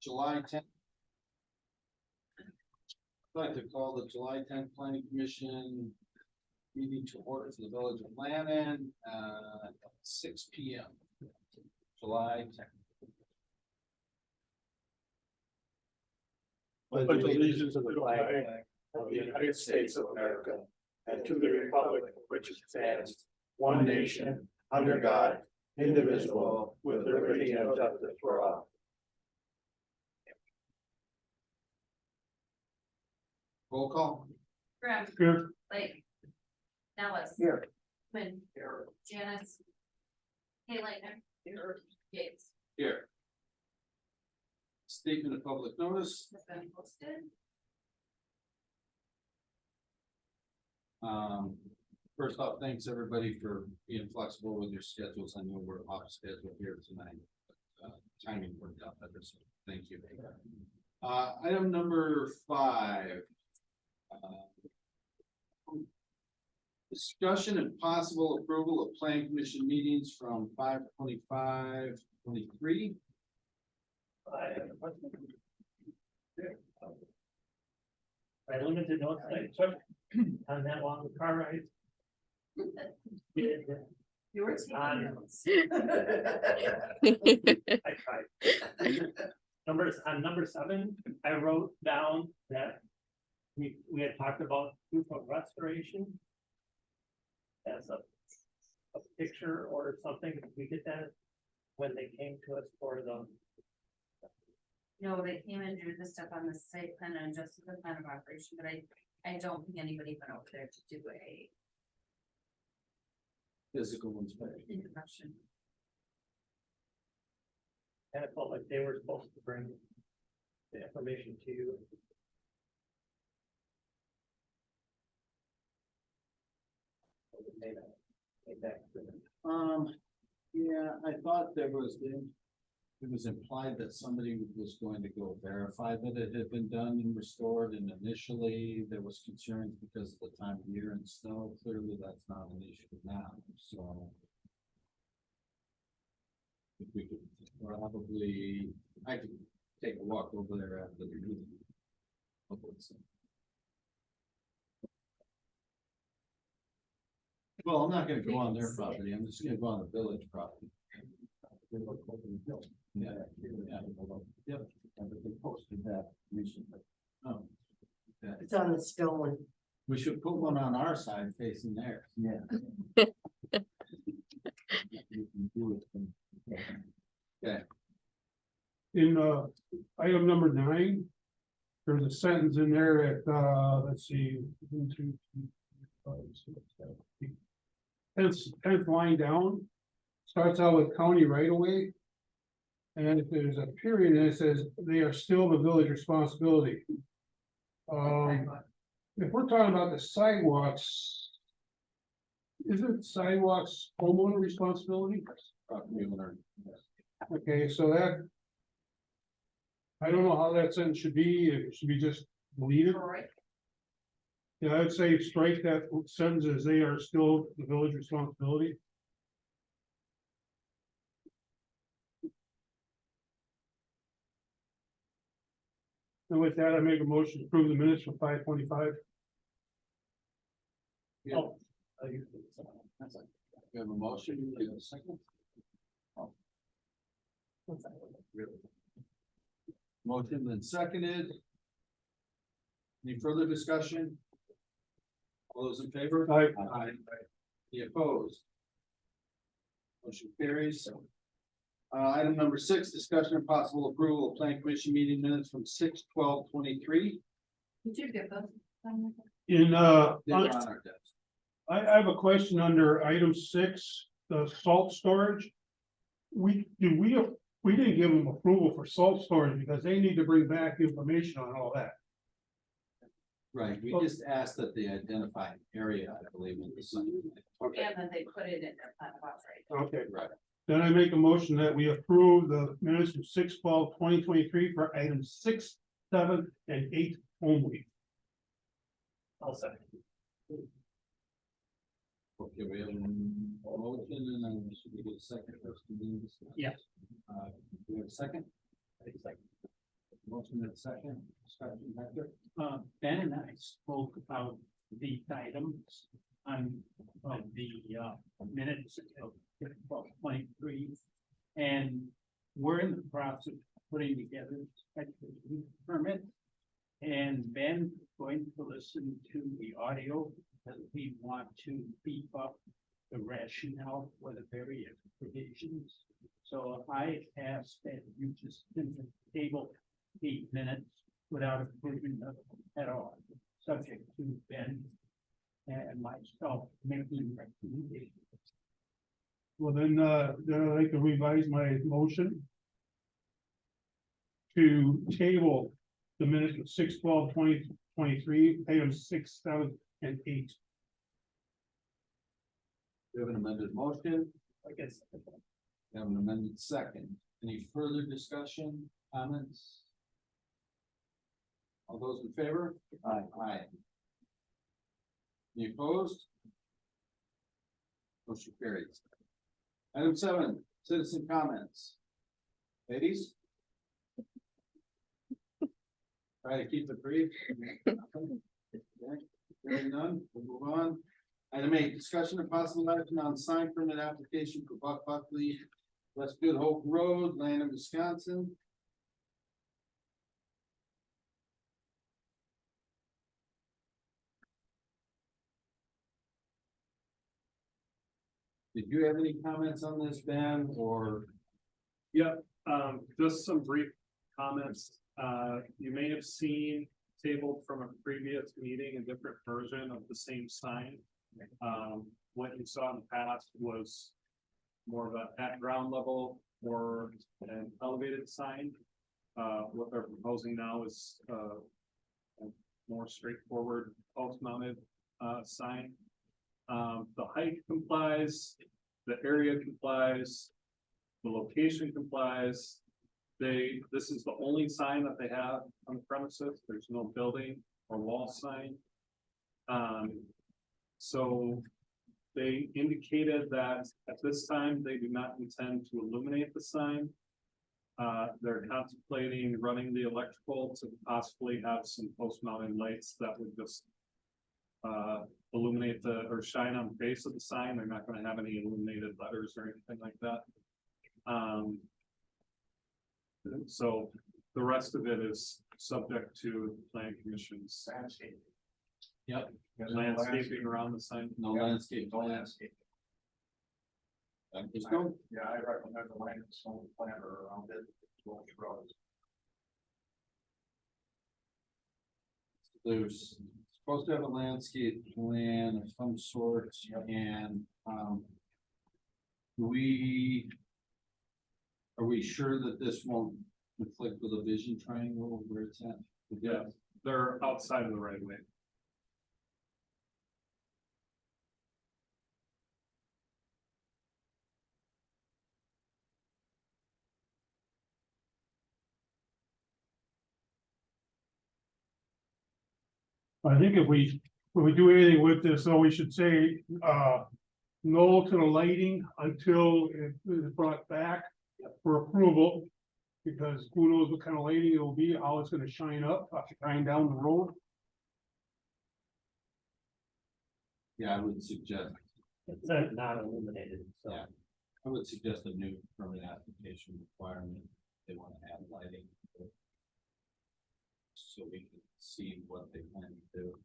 July 10th. I'd like to call the July 10th Planning Commission meeting to order for the Village of Lannon at 6 p.m. July 10th. Pledge allegiance to the flag of the United States of America and to the republic for which it stands, one nation, under God, indivisible, with liberty and justice for all. Roll call. Graham. Here. Blake. Nellis. Here. Quinn. Janice. Haylander. Here. Yates. Here. Statement of public notice. Has been posted. First off, thanks everybody for being flexible with your schedules. I know we're off schedule here tonight. Timing worked out better, so thank you. Item number 5. Discussion and possible approval of Plan Commission meetings from 5/25/23. I limited notes I took on that long car ride. You were taking notes. I tried. Number 7, I wrote down that we had talked about proof of restoration. As a picture or something, we did that when they came to us for the. No, they came and drew the stuff on the site plan and adjusted the plan of operation, but I don't think anybody went over there to do a Physical inspection. introduction. And it felt like they were supposed to bring the information to you. Yeah, I thought it was implied that somebody was going to go verify that it had been done and restored, and initially there was concerns because of the time of year and snow. Clearly, that's not an issue now, so. If we could probably, I could take a walk over there after the meeting. Well, I'm not gonna go on their property, I'm just gonna go on the village property. Yeah. Yep. They posted that recently. Oh. Okay. It's on the stone. We should put one on our side facing theirs. Yeah. Okay. In item number 9, there's a sentence in there at let's see, 1, 2, 3, 4, 5, 6, 7, 8. 10th line down, starts out with county right away. And if there's a period and it says they are still the village responsibility. If we're talking about the sidewalks, isn't sidewalks homeowner responsibility? Property owner. Okay, so that. I don't know how that sentence should be, it should be just deleted. Correct. Yeah, I'd say strike that sentence as they are still the village responsibility. And with that, I make a motion to approve the minutes for 5/25. Yeah. Oh, We have a motion, we have a second. Oh. Motion and seconded. Any further discussion? All those in favor? Aye. Aye. Any opposed? Motion carries. Item number 6, discussion and possible approval of Plan Commission meeting minutes from 6/12/23. Did you get those? In They're on our desk. I have a question under item 6, the salt storage. We didn't give them approval for salt storage because they need to bring back information on all that. Right, we just asked that they identify an area, I believe, in the site. And then they put it in their plan of operation. Okay, Right. then I make a motion that we approve the minutes from 6/12/2023 for items 6, 7, and 8 only. I'll second. Okay, we have a motion and then should we get a second first? Yes. Do we have a second? Motion in second, discussion, Hector. Ben and I spoke about the items on the minutes of 23, and we're in the process of putting together a special use permit. And Ben is going to listen to the audio because we want to beef up the rationale for the various provisions. So I asked that you just simply table 8 minutes without approving them at all, subject to Ben and myself making recommendations. Well, then I'd like to revise my motion to table the minutes of 6/12/2023, items 6, 7, and 8. We have an amended motion, I guess. we have an amended second. Any further discussion, comments? All those in favor? Aye. Aye. Any opposed? Motion carries. Item 7, citizen comments. Ladies? Try to keep it brief. Okay, hearing none, we'll move on. Item 8, discussion of possible action on sign permit application for Buck Buckley, West Good Hope Road, Landon, Wisconsin. Did you have any comments on this, Ben, or? Yep, just some brief comments. You may have seen tabled from a previous meeting, a different version of the same sign. What you saw in the past was more of a at ground level or an elevated sign. What they're proposing now is a more straightforward post mounted sign. The height complies, the area complies, the location complies. This is the only sign that they have on the premises. There's no building or wall sign. So they indicated that at this time, they do not intend to illuminate the sign. They're contemplating running the electrical to possibly have some post-mounted lights that would just illuminate or shine on the base of the sign. They're not going to have any illuminated letters or anything like that. So the rest of it is subject to PlanCommission's landscaping. Yep. Landscaping around the sign. No landscape, no landscape. Let's go. Yeah, I recommend the land stone planter around it. There's supposed to have a landscape plan of some sort, and, are we sure that this won't conflict with a vision triangle where it's at? Yeah, they're outside of the right of way. I think if we do anything with this, though, we should say, no to the lighting until it is brought back for approval. Because who knows what kind of lighting it'll be, how it's gonna shine up, shine down the road. Yeah, I would suggest, It's not illuminated, so. Yeah. I would suggest a new permit application requirement. They want to add lighting. So we can see what they plan to do.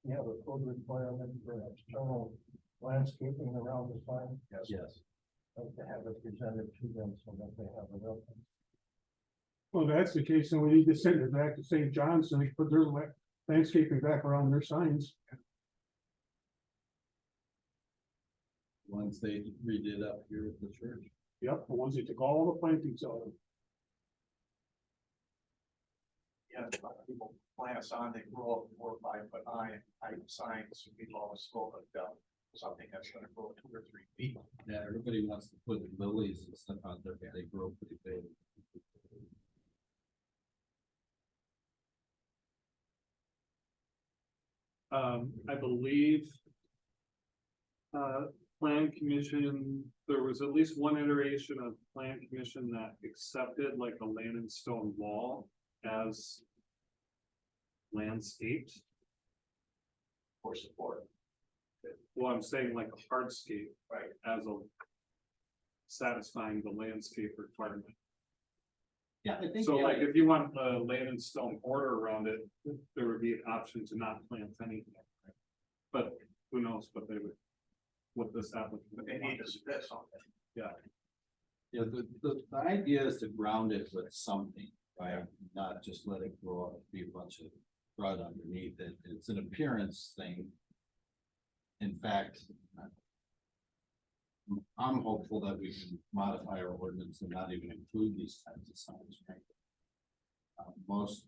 Yeah, the code requirement for external landscaping around the sign. Yes. Like to have it presented to them so that they have a reference. Well, if that's the case, then we need to send it back to St. John's and they put their landscaping back around their signs. Once they redid up here at the church. Yep, the ones that took all the plantings out. Yeah, a lot of people plant a sign, they grow up 4 or 5 foot high signs, we always slow it down. Something that's gonna grow 2 or 3 feet. Yeah, everybody wants to put lilies and stuff out there, but they grow pretty big. I believe PlanCommission there was at least one iteration of plan commission that accepted like a land and stone wall as landscaped. For support. Well, I'm saying like a hardscape, Right. as a satisfying the landscape requirement. Yeah, I think. So like, if you want a land and stone border around it, there would be an option to not plant anything. But who knows what they would, what this applicant. But they need to split something. Yeah, the idea is to ground it with something, right? Not just let it grow up, be a bunch of crud underneath it. It's an appearance thing. In fact, I'm hopeful that we can modify our ordinance and not even include these kinds of signs, right? Most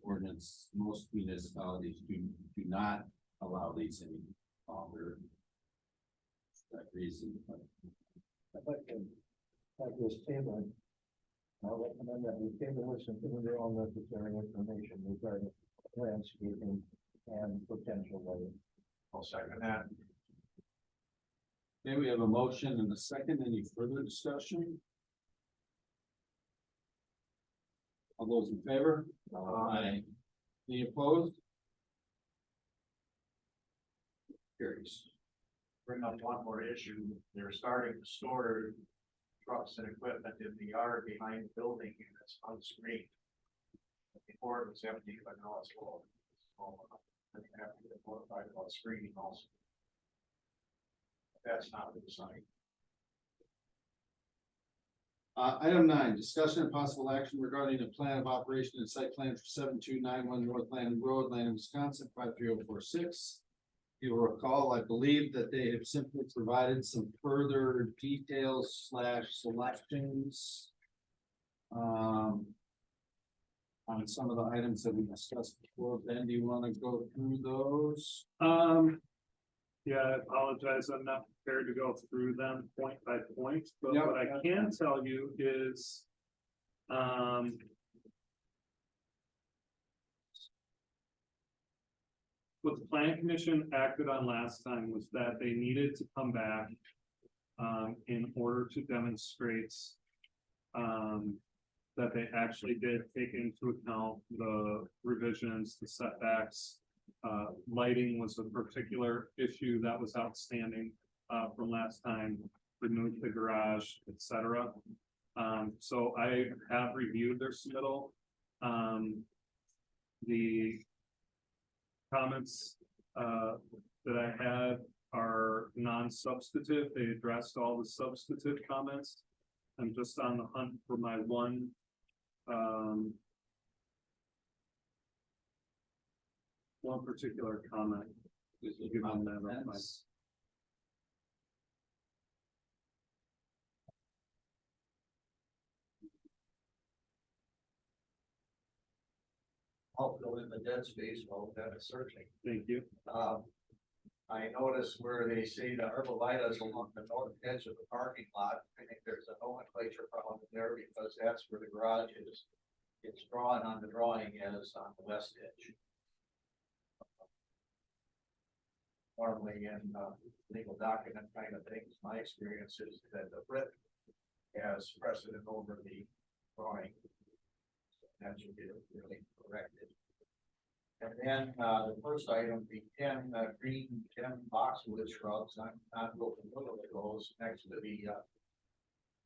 municipalities do not allow these any longer. For that reason, but I'd like to have this table. I'll recommend that we table this and put in all necessary information regarding landscaping and potential lighting. I'll second that. okay, we have a motion and a second. Any further discussion? All those in favor? Aye. Any opposed? Carries. Bring up one more issue. They're starting to store trucks and equipment in the yard behind the building and it's unscreened. Before it was empty, but now it's full. So, they have to get notified about screening also. That's not a good sign. Item 9, discussion and possible action regarding the plan of operation and site plan for 7291 North Landing Road, Landing, Wisconsin, 53046. You will recall, I believe that they have simply provided some further details / selections. On some of the items that we discussed before. Ben, do you want to go through those? Yeah, I apologize, I'm not prepared to go through them point by point, but Yep. what I can tell you is. What the plan commission acted on last time was that they needed to come back. In order to demonstrate. That they actually did take into account the revisions, the setbacks. Lighting was a particular issue that was outstanding, from last time, removed the garage, etc. So I have reviewed their submittal. The comments, that I had are non-substantive. They addressed all the substantive comments. I'm just on the hunt for my one. One particular comment. Is it Give on them the that, fence? I'll fill in the dead space while that is searching. Thank you. I noticed where they say the arborvitae is along the north edge of the parking lot. I think there's a nomenclature problem there because that's where the garage is. It's drawn on the drawing as on the west edge. Normally in legal document kind of things, my experience is that the writ has precedent over the drawing. That should be really corrected. And then the first item, the 10 green 10 boxwood shrubs, I'm not real familiar with those next to the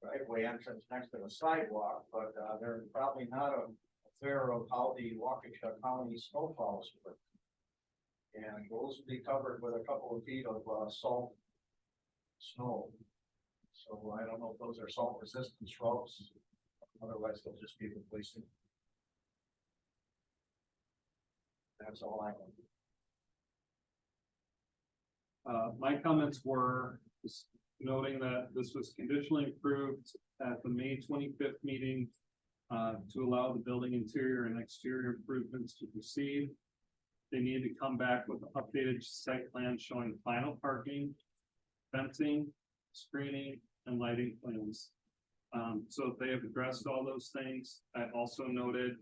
driveway entrance next to the sidewalk, but they're probably not a fair of how the Waukesha County snowplows work. And those will be covered with a couple of feet of salt snow. So I don't know if those are salt resistant shrubs, otherwise they'll just be replacing. That's all I know. My comments were just noting that this was conditionally approved at the May 25th meeting. To allow the building interior and exterior improvements to proceed. They need to come back with an updated site plan showing final parking, fencing, screening, and lighting plans. So they have addressed all those things. I also noted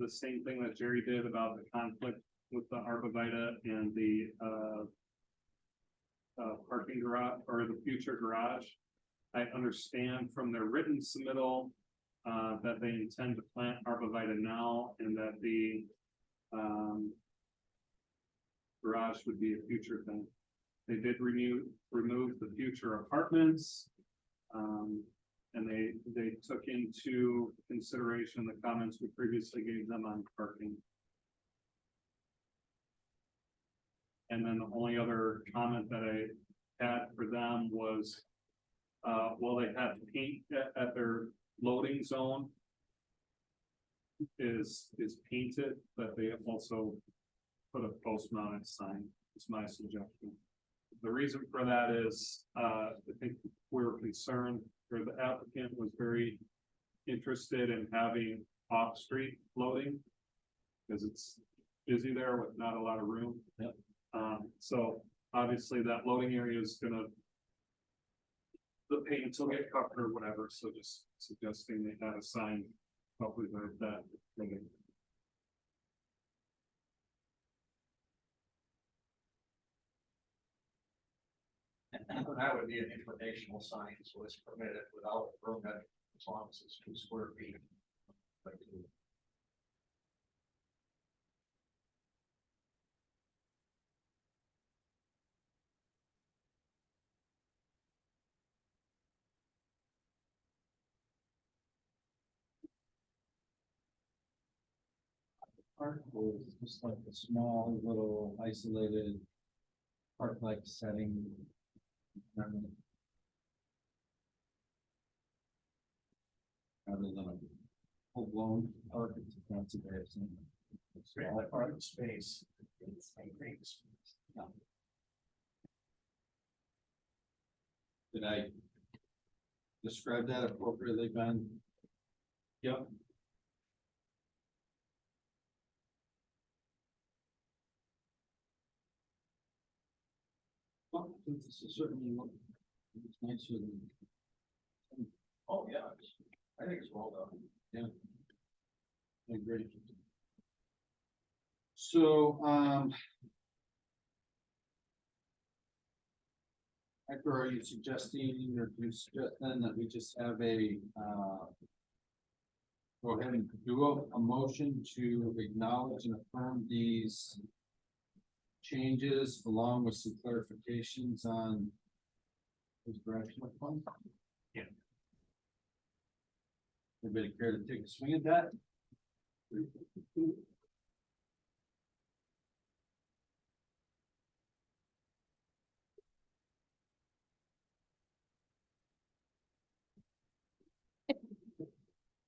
the same thing that Jerry did about the conflict with the arborvitae and the parking garage or the future garage. I understand from their written submittal, that they intend to plant arborvitae now and that the, garage would be a future thing. They did remove the future apartments. And they took into consideration the comments we previously gave them on parking. And then the only other comment that I had for them was, well, they have paint at their loading zone is painted, but they also put a post mounted sign, is my suggestion. The reason for that is, I think we were concerned, or the applicant was very interested in having off-street loading. Because it's busy there with not a lot of room. Yep. So obviously that loading area is gonna, the paint will get covered or whatever, so just suggesting they had a sign, hopefully that loading. That would be an informational sign, so it's permitted without a permit, as long as it's 2 square feet. Park was just like a small little isolated park-like setting. Rather than a full-blown park, it's a fancy way of saying it. It's All small. part of the space. It's a great space. Did I describe that appropriately, Ben? Yep. Well, this is certainly what, it's nicer than. Oh, yeah, I think it's well done. Yeah. I agree. So, Hector, are you suggesting, or do you suggest then that we just have a, go ahead and do a motion to acknowledge and affirm these changes along with some clarifications on this direction of fund? Yeah. Anybody care to take a swing at that?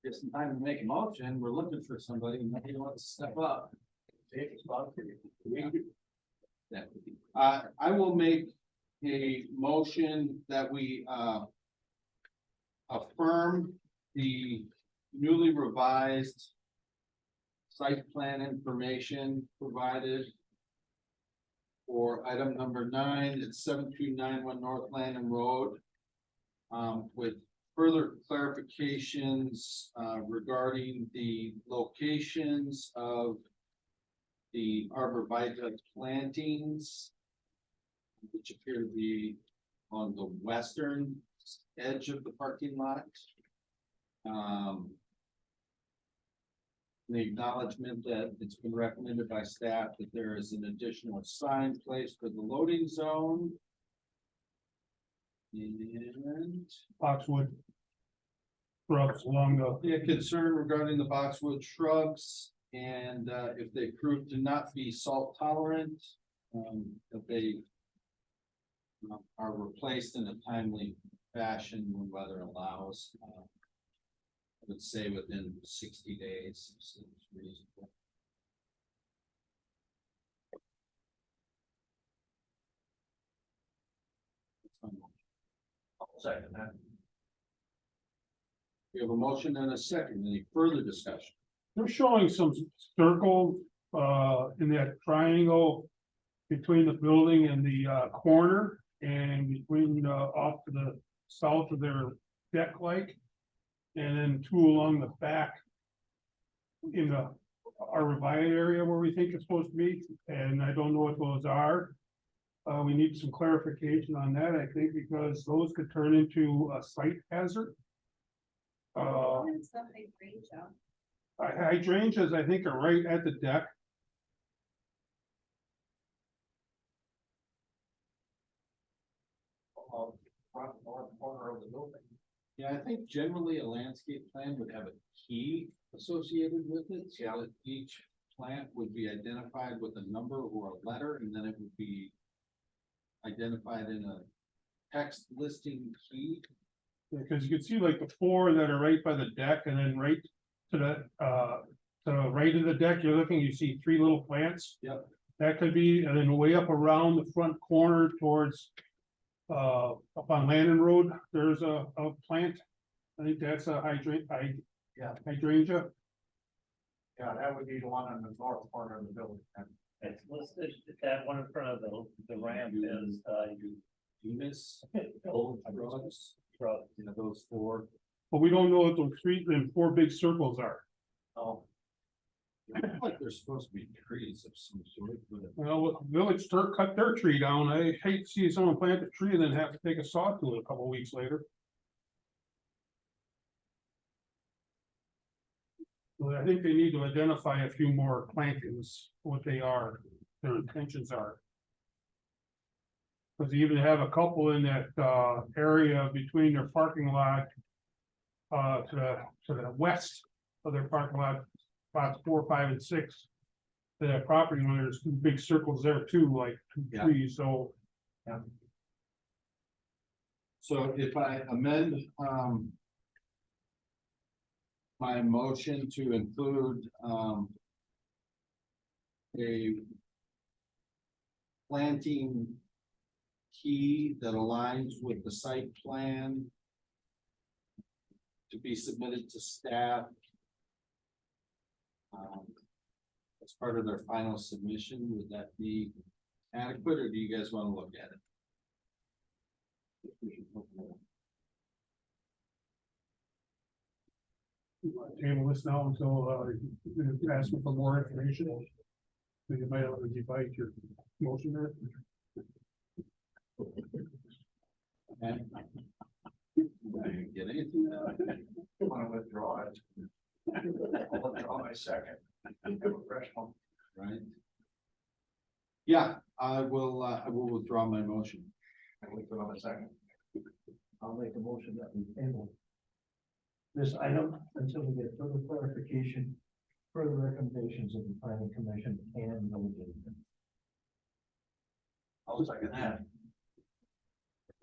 Just in time to make a motion, we're looking for somebody, and nobody wants to step up. Take a spot for you. Yeah. I will make a motion that we, affirm the newly revised site plan information provided for item number 9 at 7291 North Landon Road, with further clarifications, regarding the locations of the arborvitae plantings, which appear to be on the western edge of the parking lot. The acknowledgement that it's been recommended by staff that there is an additional sign placed for the loading zone. And Boxwood. Shrubs along the, yeah, concern regarding the boxwood shrubs, and if they prove to not be salt tolerant, that they are replaced in a timely fashion when weather allows. I would say within 60 days, seems reasonable. I'll second that. We have a motion and a second. Any further discussion? they're showing some circles, in that triangle between the building and the, corner and between, off to the south of their deck like. And then 2 along the back in the arborvitae area where we think it's supposed to be, and I don't know what those are. We need some clarification on that, I think, because those could turn into a site hazard. It's the height range of. Hydrangeas, I think, are right at the deck. Front north corner of the building. Yeah, I think generally a landscape plan would have a key associated with it, so that each plant would be identified with a number or a letter, and then it would be identified in a text listing key. Because you can see like the four that are right by the deck, and then right to the right of the deck, you're looking, you see three little plants. Yep. That could be, and then way up around the front corner towards up on Landon Road, there's a plant. I think that's a Yeah. hydrangea. Yeah, that would be the one on the north corner of the building. It's listed, that one in front of the ramp is, Venus, gold drugs, you know, those four. But we don't know what those three and four big circles are. Oh, I feel like there's supposed to be trees of some sort, but Well, Village cut their tree down. I hate to see someone plant a tree and then have to take a saw to it a couple weeks later. So I think they need to identify a few more plantings, what they are, their intentions are. Cause they even have a couple in that area between their parking lot. To the west of their parking lot, spots 4, 5, and 6. To that property owner, there's two big circles there too, like two Yeah. trees, so. so if I amend, my motion to include, a planting key that aligns with the site plan to be submitted to staff as part of their final submission, would that be adequate, or do you guys want to look at it? Table this now until you ask for more information. So you might have to divide your motion there. Okay. I didn't get anything out of it. want to withdraw it. I'll withdraw my second. Have a fresh one. Right? Yeah, I will withdraw my motion. I withdraw my second. I'll make a motion that we table this item until we get further clarification, further recommendations of the planning commission and the legislature. I'll second that.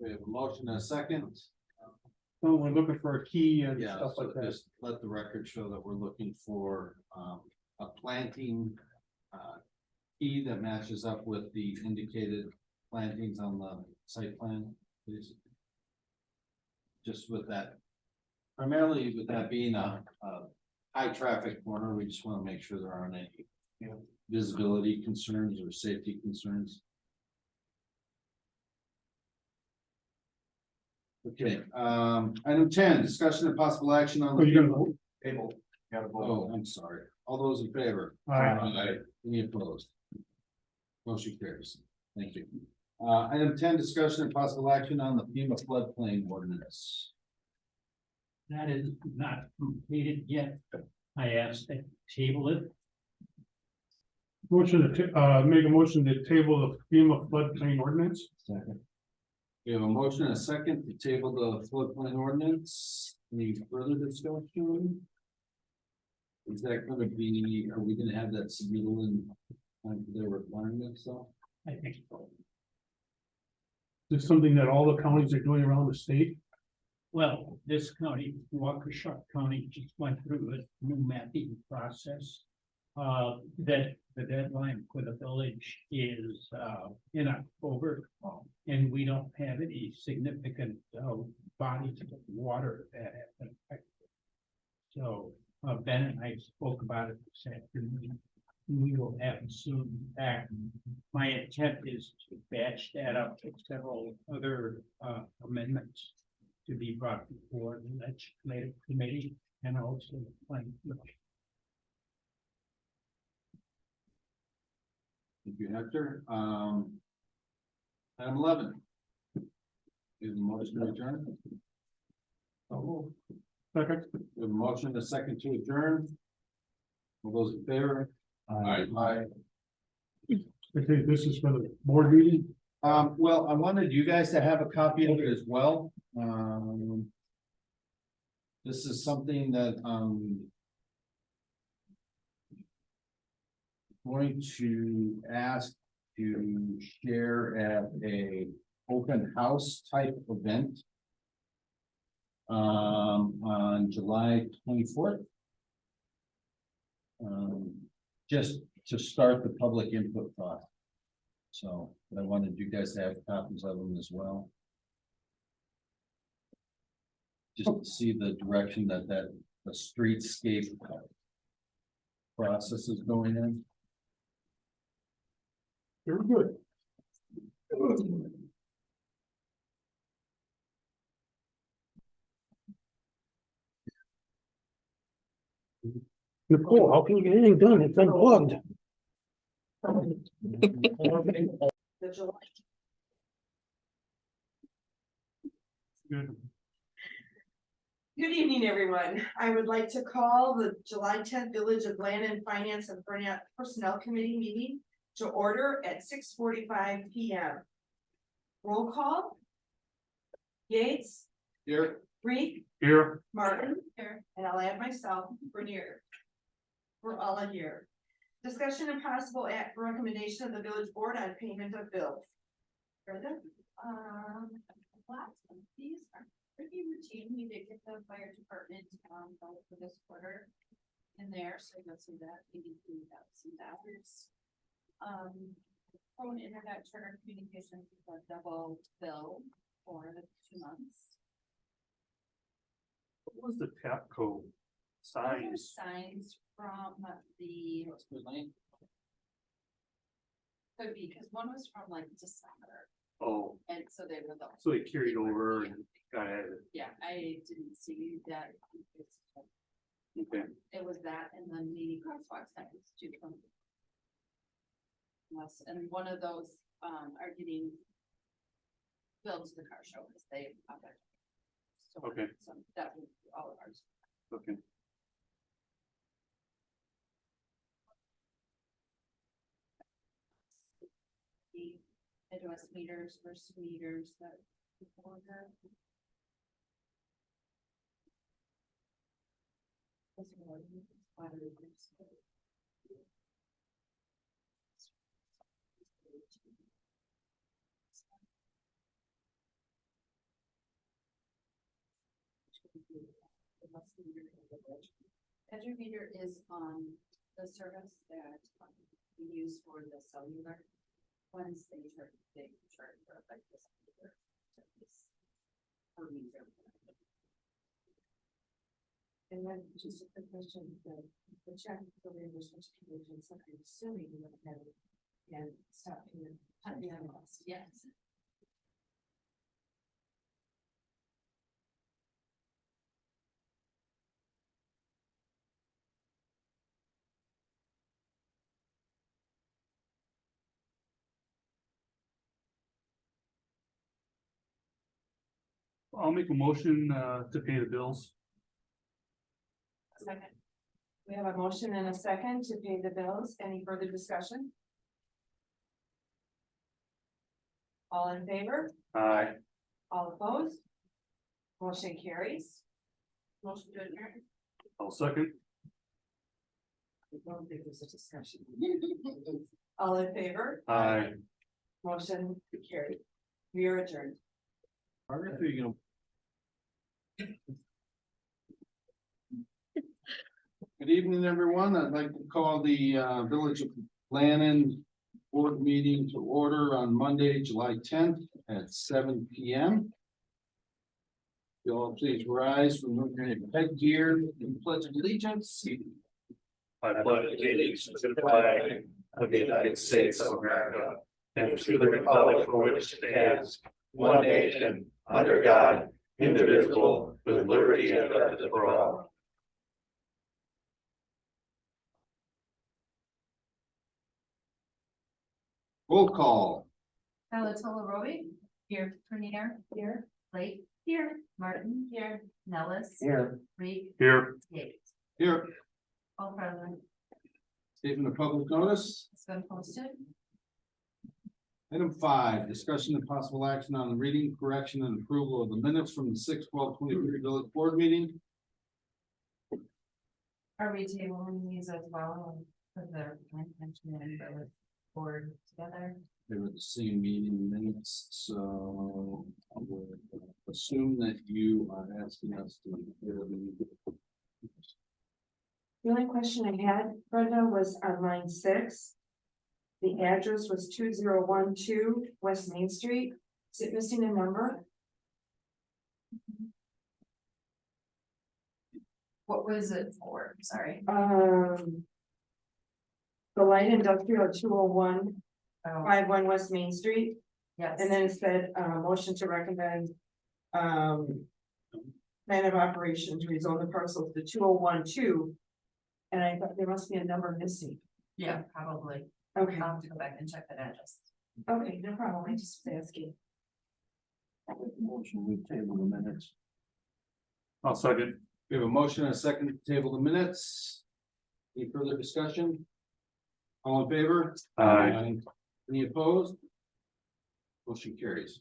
We have a motion and a second. So we're looking for a key and Yeah, stuff so like that. just let the record show that we're looking for a planting key that matches up with the indicated plantings on the site plan, please. Just with that, primarily with that being a high traffic corner, we just want to make sure there aren't any, you know, visibility concerns or safety concerns. Okay, item 10, discussion of possible action on So you're gonna the. vote? Table, gotta vote. Oh, I'm sorry. All those in favor? Aye. Any opposed? Motion carries. Thank you. Item 10, discussion and possible action on the FEMA floodplain ordinance. That is not completed yet. I asked to table it. Motion to make a motion to table the FEMA floodplain ordinance. Second. We have a motion and a second to table the floodplain ordinance. Any further discussion? Is that gonna be, are we gonna have that submitted in their requirements, so? I think so. This is something that all the counties are doing around the state. Well, this county, Waukesha County, just went through a new mapping process. That the deadline for the village is in October. And we don't have any significant bodies of water that have been affected. So Ben and I spoke about it this afternoon. We will have it soon back. My intent is to batch that up with several other amendments to be brought before the legislative committee and also the planning commission. Thank you, Hector. Item 11. Is the motion to adjourn? Second. We have a motion and a second to adjourn. All those in favor? Aye. Okay, this is for the board meeting. Well, I wanted you guys to have a copy of it as well. This is something that, going to ask to share at a open house type event. On July 24th. Just to start the public input thought. So I wanted you guys to have copies of them as well. Just to see the direction that the streetscape process is going in. Very good. Nicole, how can you get anything done? It's unplugged. Good. Good evening, everyone. I would like to call the July 10th Village of Land and Finance and Personnel Committee meeting to order at 6:45 p.m. Roll call. Yates, Here. Reed, Here. Martin, and I'll add myself, Bernier. We're all in here. Discussion and possible act recommendation of the village board on payment of bills. Brenda? Lots of these are pretty routine. We did get the fire department, bill for this quarter in there, so you'll see that $82,000. Phone, internet, charter communications, a double bill for the 2 months. What was the TAPCO Those are signs? signs from the, could be, because one was from like December, Oh, and so they were the. so they carried over and got added. Yeah, I didn't see that. Okay. It was that and then the crosswalk signs too. Yes, and one of those are getting billed to the car show because they. So, Okay. so that would be all of ours. Okay. The Midwest meters versus meters that people order. Edger meter is the service that we use for the cellular. Once they charge for like this. Per meter. And then just a quick question, the check for reimbursement condition, so I'm assuming you would have it and stop payment. Yes. I'll make a motion to pay the bills. Second. We have a motion and a second to pay the bills. Any further discussion? All in favor? Aye. All opposed? Motion carries. Motion to adjourn. I'll second. I don't think there's a discussion. All in favor? Aye. Motion carried. We are adjourned. Margaret, are you gonna? Good evening, everyone. I'd like to call the Village of Lannon Board meeting to order on Monday, July 10th at 7 p.m. You all please rise from your headgear and pledge allegiance. I pledge allegiance to the flag of the United States of America and to the republic for which it stands, one nation, under God, indivisible, with liberty and justice for all. Roll call. Palatola Roy. Here. Turnier. Here. Blake. Here. Martin. Here. Nellis. Here. Reed. Here. Yates. Here, All present. statement of public notice. It's been posted. Item 5, discussion and possible action on the reading, correction, and approval of the minutes from the 6/12/23 village board meeting. Are we tabling these as well? Because they're mentioned in the board together. They were the same meeting minutes, so I would assume that you are asking us to. The only question I had, Brenda, was on line 6. The address was 2012 West Main Street. Is it missing a number? What was it for? Sorry. The light industrial 201 Oh, 51 West Main Street, yes. and then it said, motion to recommend. Plan of operation to rezone the parcel to 2012. And I thought there must be a number missing. Yeah, probably. Okay, I'll have to go back and check that address. okay, no problem, I just was asking. Motion, we table the minutes. I'll second. We have a motion and a second to table the minutes. Any further discussion? All in favor? Aye. Any opposed? Motion carries.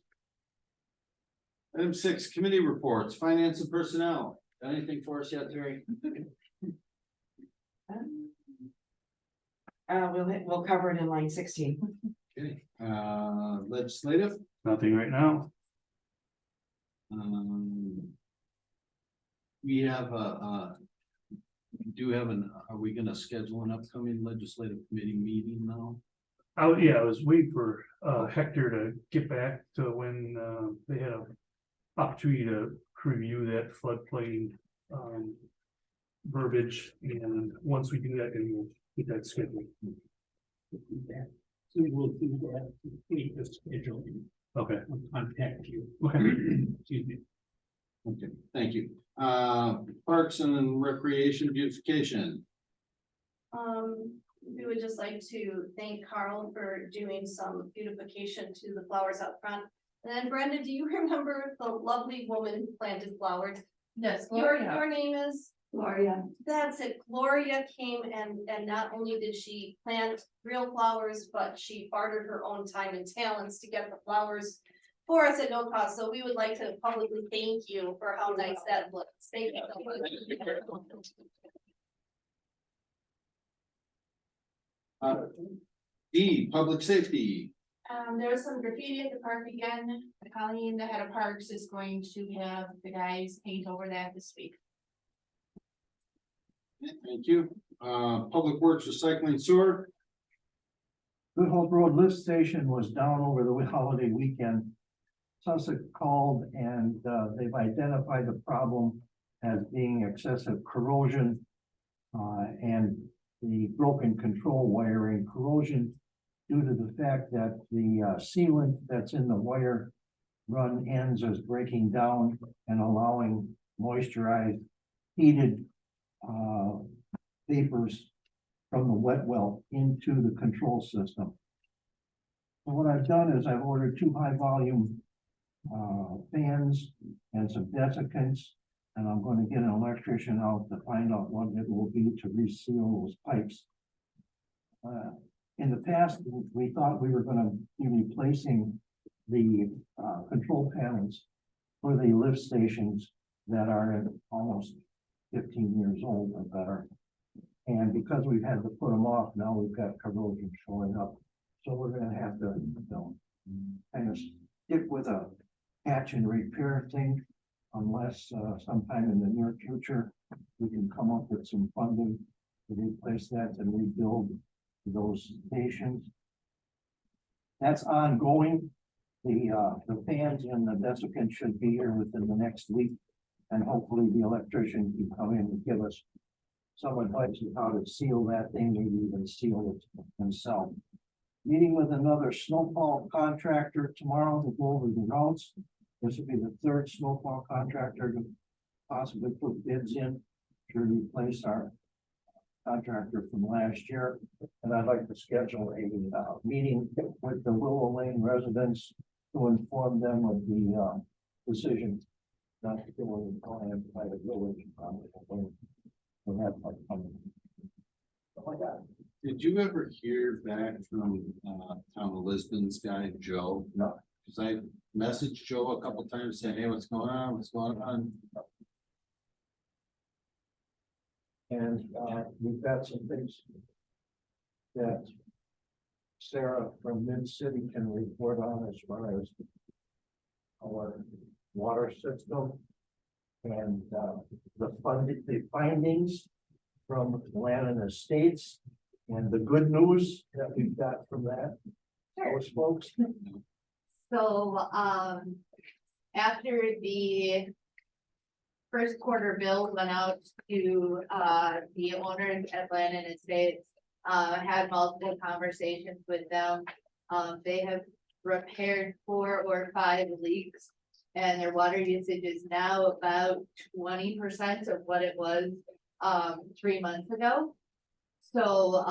Item 6, committee reports, finance and personnel. Got anything for us yet, Terry? We'll cover it in line 16. Okay, legislative. Nothing right now. We have are we gonna schedule an upcoming legislative committee meeting now? Oh, yeah, I was waiting for Hector to get back to when they had a opportunity to review that floodplain verbiage, and once we do that, then we'll get that scheduled. We will do that, complete the scheduling. Okay. I'll contact you. Okay. Excuse me. Okay, thank you. Parks and Recreation beautification. We would just like to thank Carl for doing some beautification to the flowers out front. And then Brenda, do you remember the lovely woman who planted flowers? Yes, Your name is? Gloria. That's it. Gloria came and not only did she plant real flowers, but she bartered her own time and talents to get the flowers for us at no cost. So we would like to publicly thank you for how nice that looks. Thank you so much. E, public safety. There was some graffiti at the park again. Colleen, the head of parks, is going to have the guys paint over that this week. Thank you. Public Works Recycling Sewer. Good Hope Road lift station was down over the holiday weekend. Sussex called and they've identified the problem as being excessive corrosion. And the broken control wiring corrosion due to the fact that the sealant that's in the wire run ends is breaking down and allowing moisturized heated vapors from the wet well into the control system. So what I've done is I've ordered 2 high volume fans and some desiccants, and I'm going to get an electrician out to find out what it will be to reseal those pipes. In the past, we thought we were going to be replacing the control panels for the lift stations that are almost 15 years old or better. And because we've had to put them off, now we've got corrosion showing up. So we're gonna have to, kind of stick with a patch and repair thing. Unless sometime in the near future, we can come up with some funding to replace that and rebuild those stations. That's ongoing. The fans and the desiccant should be here within the next week. And hopefully the electrician can come in and give us some advice on how to seal that thing, maybe even seal it himself. Meeting with another snowfall contractor tomorrow to go over the routes. This will be the 3rd snowfall contractor to possibly put bids in to replace our contractor from last year. And I'd like to schedule a meeting with the Willow Lane residents to inform them of the decision not to go in compliance by the village. We'll have like something like that. Did you ever hear back from, Town of Lisbon's guy, Joe? No. Cause I messaged Joe a couple times saying, hey, what's going on? What's going on? And we've got some things that Sarah from Mid City can report on as far as our water system and the findings from Land and Estates and the good news that we've got from that. Those folks. So, after the first quarter bill went out to, the owners at Land and Estates, had multiple conversations with them. They have repaired 4 or 5 leaks. And their water usage is now about 20% of what it was, 3 months ago. So,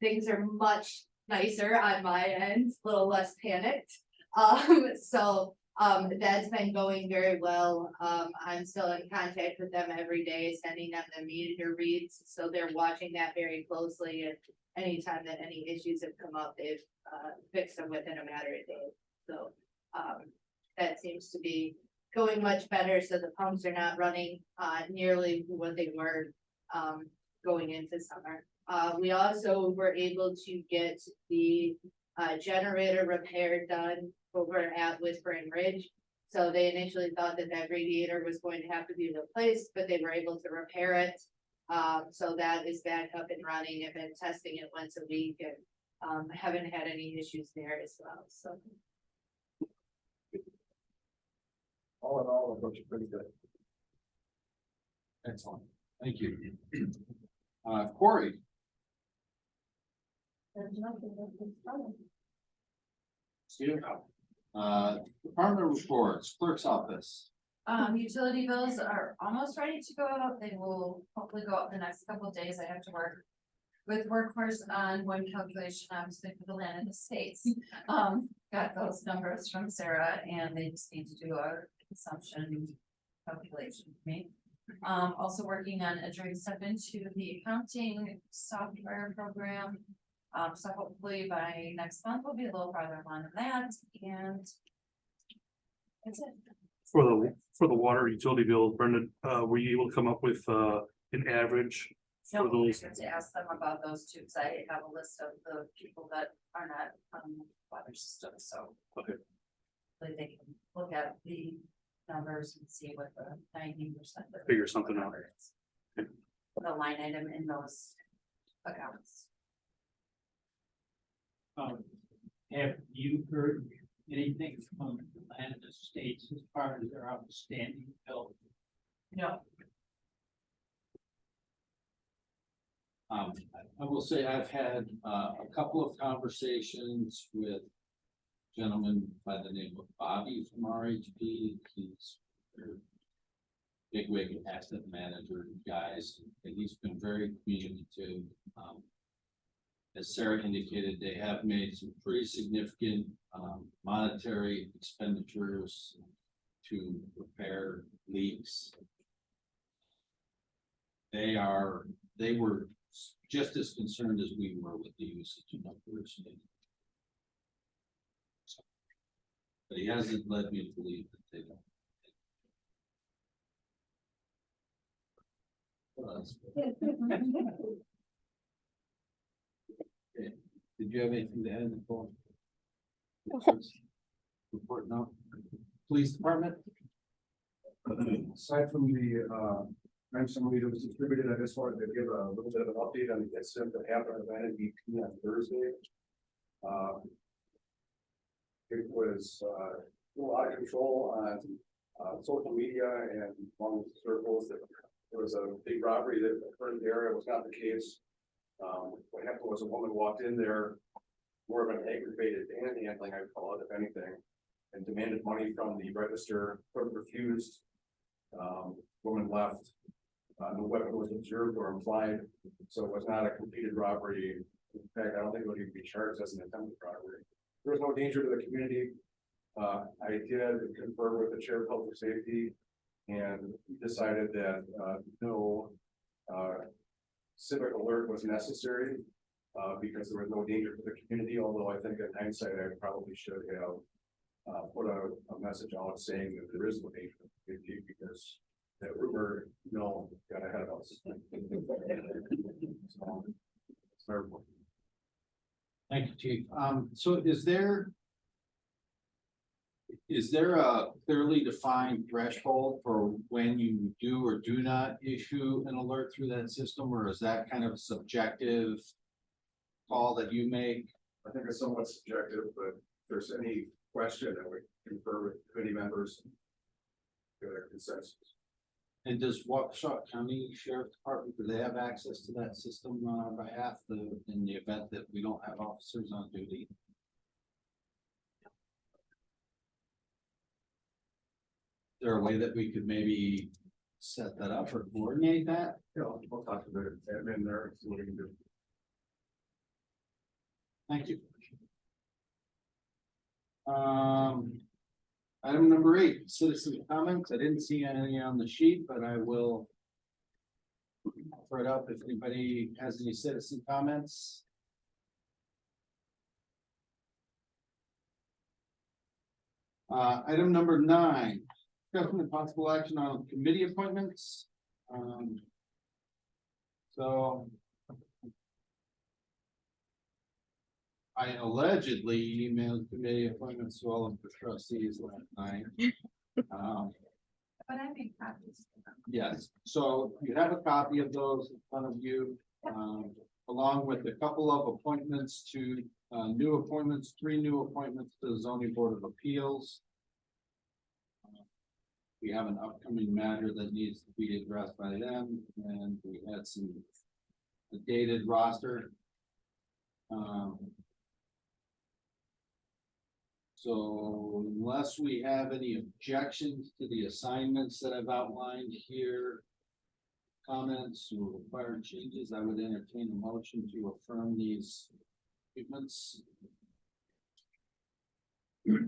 things are much nicer on my end, a little less panicked. That's been going very well. I'm still in contact with them every day, sending them the meter reads, so they're watching that very closely. And anytime that any issues have come up, they've fixed them within a matter of days. So that seems to be going much better. So the pumps are not running nearly what they were going into summer. We also were able to get the generator repair done over at Whispering Ridge. So they initially thought that that radiator was going to have to be replaced, but they were able to repair it. So that is back up and running. I've been testing it once a week and haven't had any issues there as well. So All in all, it looks pretty good. Excellent. Thank you. Corey, there's nothing that's coming. Steve, department reports, clerk's office. Utility bills are almost ready to go out. They will hopefully go out the next couple of days. I have to work with workforce on one calculation, obviously for the Land and Estates. Got those numbers from Sarah and they just need to do a consumption calculation for me. Also working on entering step into the accounting software program. So hopefully by next month we'll be a little farther along in that, and that's it. For the water utility bill, Brendan, were you able to come up with an average So for I those? have to ask them about those two, because I have a list of the people that are not on the water system, so. Okay. Like they can look at the numbers and see what the 90%. Figure something out. The line item in those accounts. Have you heard anything from the Land and Estates as far as their outstanding bill? No. I will say I've had a couple of conversations with a gentleman by the name of Bobby from RHP. He's their bigwig asset manager guys, and he's been very communicative. As Sarah indicated, they have made some pretty significant monetary expenditures to repair leaks. They were just as concerned as we were with the usage numbers. But he hasn't led me to believe that they don't. Okay. Did you have anything to add, Nicole? Report now. Police department? Aside from the, crime summary that was distributed, I just wanted to give a little bit of an update on the incident that happened at Atlantic BP on Thursday. It was, a little out of control on, social media and among circles that there was a big robbery that occurred there. It was not the case. What happened was a woman walked in there, more of an aggravated handling, I would call it, if anything, and demanded money from the register, but refused. Woman left. No weapon was observed or implied, so it was not a completed robbery. In fact, I don't think it would even be charged as an attempted robbery. There was no danger to the community. I did confer with the chair of public safety and decided that no civic alert was necessary because there was no danger to the community, although I think in hindsight, I probably should have put a message out saying that there is no danger to the community because that rumor, got ahead of us. So, it's very important. Thank you, Chief. So is there a clearly defined threshold for when you do or do not issue an alert through that system, or is that kind of a subjective call that you make? I think it's somewhat subjective, but if there's any question that we confer with committee members. Get a consensus. And does Waukesha County Sheriff Department, do they have access to that system on our behalf in the event that we don't have officers on duty? Is there a way that we could maybe set that up or coordinate that? Yeah, we'll talk to the admin there, see what we can do. Thank you. Item number 8, citizen comments. I didn't see any on the sheet, but I will offer it up if anybody has any citizen comments. Item number 9, discussion and possible action on committee appointments. So I allegedly emailed committee appointments to all of the trustees last night. But I made copies. Yes, so you have a copy of those in front of you, along with a couple of appointments to, new appointments, 3 new appointments to the zoning board of appeals. We have an upcoming matter that needs to be addressed by them, and we had a dated roster. So unless we have any objections to the assignments that I've outlined here, comments or required changes, I would entertain a motion to affirm these statements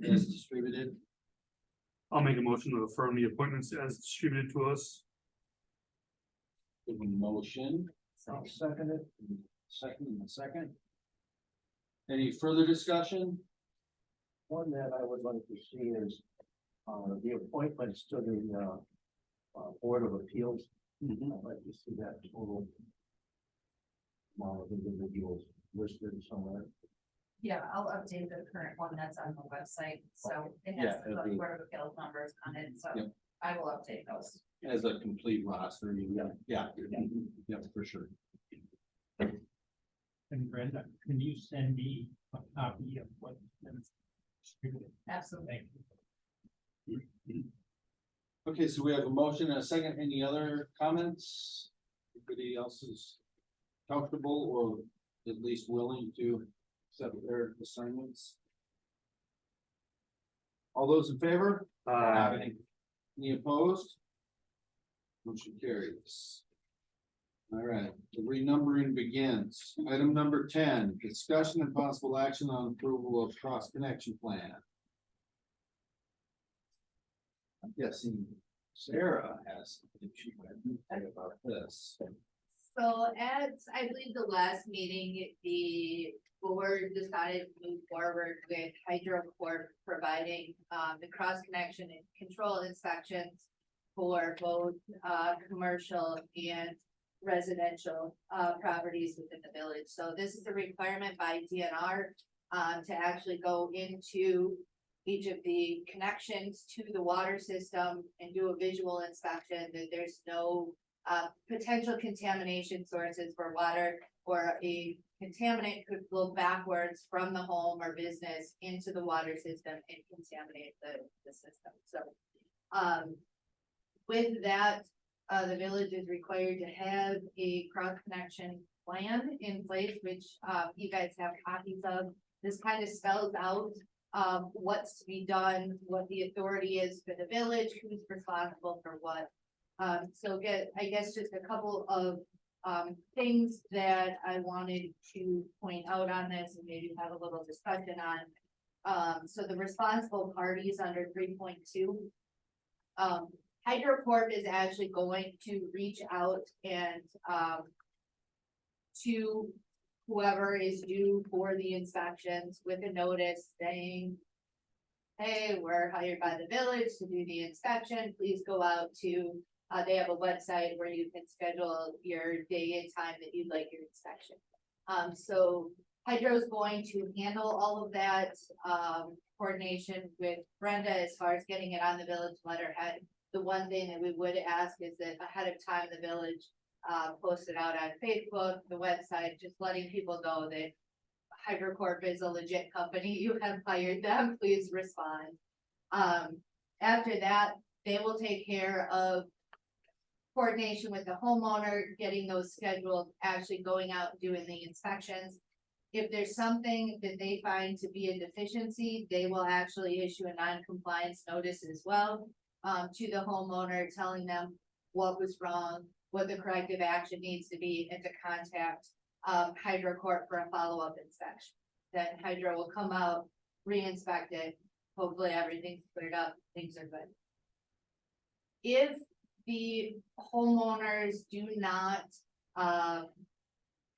as distributed. I'll make a motion to affirm the appointments as distributed to us. Give a motion. I'll second it. Second. Any further discussion? One that I would like to see is, the appointments to the, Board of Appeals. I'd like to see that total amount of individuals listed somewhere. Yeah, I'll update the current one that's on the website, so it Yeah, has the it'll be- Board of Appeals numbers on it, so Yep. I will update those. As a complete roster, yeah, for sure. And Brenda, can you send me a copy of what? Absolutely. Okay, so we have a motion and a second. Any other comments? Anybody else is comfortable or at least willing to accept their assignments? All those in favor? Any opposed? Motion carries. All right, the renumbering begins. Item number 10, discussion and possible action on approval of cross connection plan. I'm guessing Sarah has something she can say about this. So at, I believe the last meeting, the board decided to move forward with HydroCorp providing the cross connection and control inspections for both commercial and residential properties within the village. So this is a requirement by DNR to actually go into each of the connections to the water system and do a visual inspection that there's no potential contamination sources for water, or a contaminant could flow backwards from the home or business into the water system and contaminate the system. So with that, the village is required to have a cross connection plan in place, which you guys have copies of. This kind of spells out what's to be done, what the authority is for the village, who's responsible for what. So I guess just a couple of things that I wanted to point out on this and maybe have a little discussion on. So the responsible parties under 3.2. HydroCorp is actually going to reach out and to whoever is due for the inspections with a notice saying, hey, we're hired by the village to do the inspection, please go out to, they have a website where you can schedule your day and time that you'd like your inspection. So Hydro is going to handle all of that, coordination with Brenda as far as getting it on the village letterhead. The one thing that we would ask is that ahead of time, the village post it out on Facebook, the website, just letting people know that HydroCorp is a legit company. You have hired them, please respond. After that, they will take care of coordination with the homeowner, getting those scheduled, actually going out and doing the inspections. If there's something that they find to be a deficiency, they will actually issue a non-compliance notice as well to the homeowner, telling them what was wrong, what the corrective action needs to be, and to contact HydroCorp for a follow-up inspection. Then Hydro will come out, re-inspect it, hopefully everything's cleared up, things are good. If the homeowners do not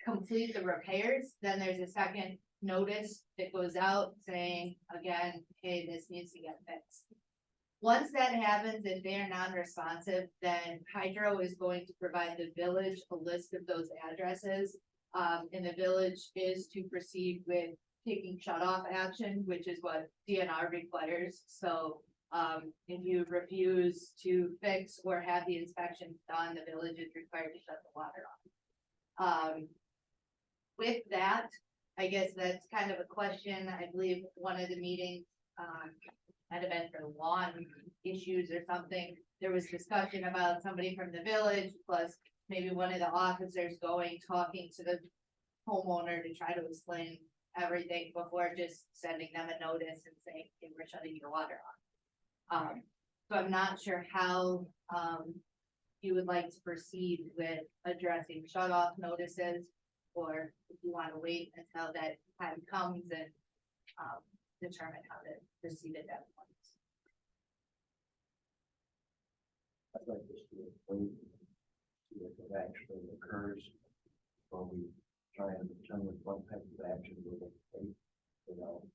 complete the repairs, then there's a second notice that goes out saying, again, hey, this needs to get fixed. Once that happens, if they are non-responsive, then Hydro is going to provide the village a list of those addresses. And the village is to proceed with taking shut-off action, which is what DNR requires. So if you refuse to fix or have the inspection done, the village is required to shut the water off. With that, I guess that's kind of a question. I believe one of the meetings, might have been for lawn issues or something. There was discussion about somebody from the village, plus maybe one of the officers going, talking to the homeowner to try to explain everything before just sending them a notice and saying, hey, we're shutting your water off. So I'm not sure how you would like to proceed with addressing shut off notices, or if you want to wait until that time comes and determine how to proceed at that point. I'd like to see it wait, see if it actually occurs, or we try and determine what type of action we will take, you know.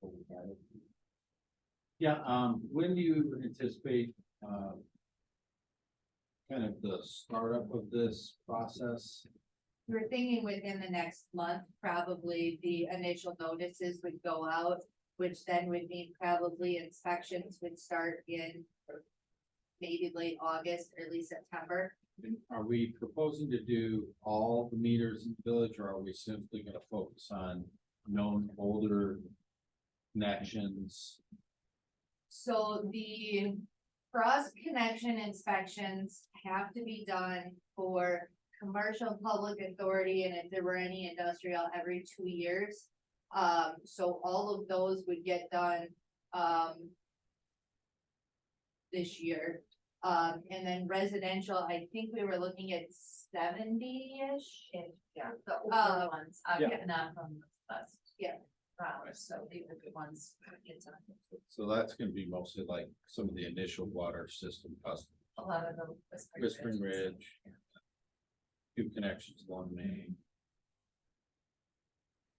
So we can. Yeah, when do you anticipate, kind of the startup of this process? We're thinking within the next month, probably the initial notices would go out, which then would mean probably inspections would start in maybe late August, early September. Are we proposing to do all the meters in the village, or are we simply gonna focus on known older connections? So the cross connection inspections have to be done for commercial public authority, and if there were any industrial, every 2 years. So all of those would get done this year. And then residential, I think we were looking at 70-ish. Yeah, the older ones, Yeah. not from us. Yeah. So the older ones. It's So that's gonna be mostly like some of the initial water system customers. a lot of the. Whispering Ridge. Two connections along Main.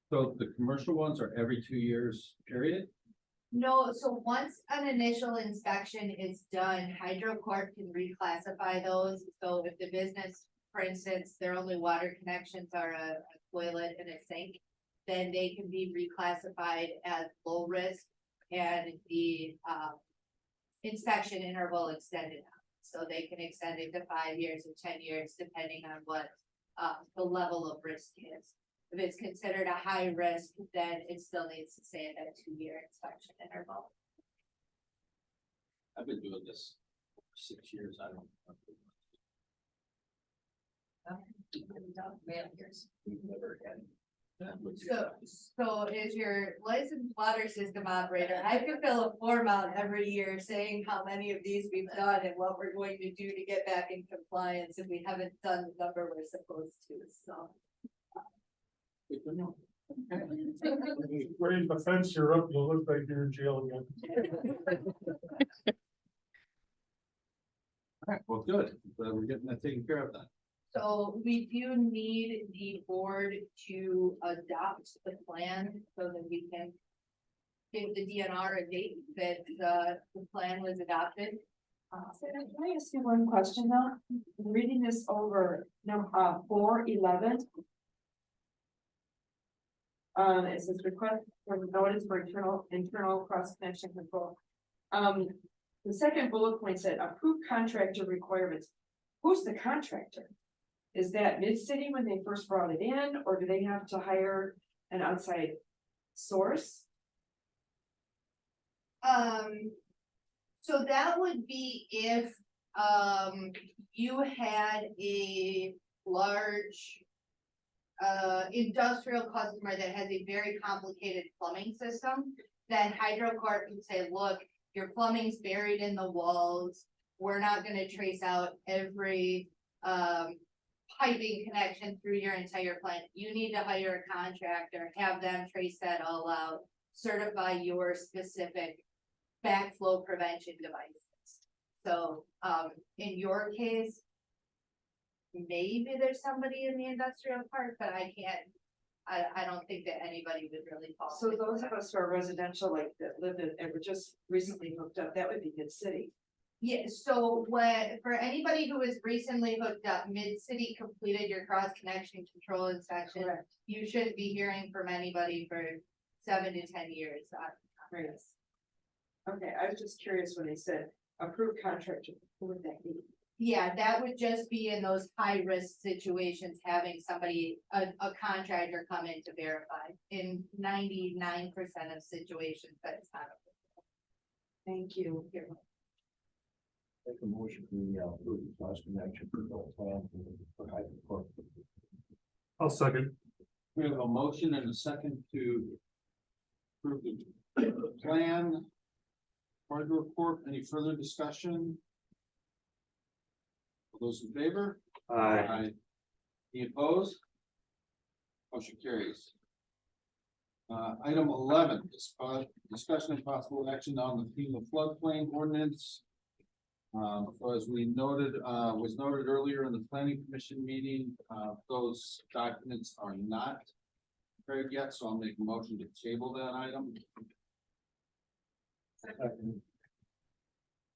So the commercial ones are every 2 years, period? No, so once an initial inspection is done, HydroCorp can reclassify those. So if the business, for instance, their only water connections are a toilet and a sink, then they can be reclassified as low risk, and the inspection interval extended out. So they can extend it to 5 years or 10 years, depending on what the level of risk is. If it's considered a high risk, then it still needs to stay at a 2-year inspection interval. I've been doing this for 6 years, I don't. We've never had So is your licensed water system operator, I have to fill a form out every year saying how many of these we've done and what we're going to do to get back in compliance if we haven't done the number we're supposed to, so. Good to know. Raise the fence, you're up, you'll look like you're in jail again. All right, well, good, but we're getting that taken care of then. So we do need the board to adopt the plan so that we can give the DNR a date that the plan was adopted. Can I ask you one question though? Reading this over, number 411. It says request for notice for internal cross connection control. The second bullet point said approved contractor requirements. Who's the contractor? Is that Mid-City when they first brought it in, or do they have to hire an outside source? So that would be if you had a large industrial customer that has a very complicated plumbing system, then HydroCorp would say, look, your plumbing's buried in the walls. We're not gonna trace out every piping connection through your entire plant. You need to hire a contractor, have them trace that all out, certify your specific backflow prevention devices. So, in your case, maybe there's somebody in the industrial park, but I don't think that anybody would really fall. So those of us who are residential, like that live in, and were just recently hooked up, that would be Mid-City. Yeah, so for anybody who is recently hooked up, Mid-City completed your cross connection control inspection. Correct. You shouldn't be hearing from anybody for 7 to 10 years. Right. Okay, I was just curious when they said approved contractor, who would that be? Yeah, that would just be in those high risk situations, having somebody, a contractor come in to verify. In 99% of situations, that's not. Thank you. Make a motion for the approve the cross connection control plan for HydroCorp. I'll second. We have a motion and a second to approve the plan. HydroCorp, any further discussion? All those in favor? Aye. Any opposed? Motion carries. Item 11, discussion and possible action on the FEMA floodplain ordinance. As we noted, was noted earlier in the planning commission meeting, those documents are not prepared yet, so I'll make a motion to table that item.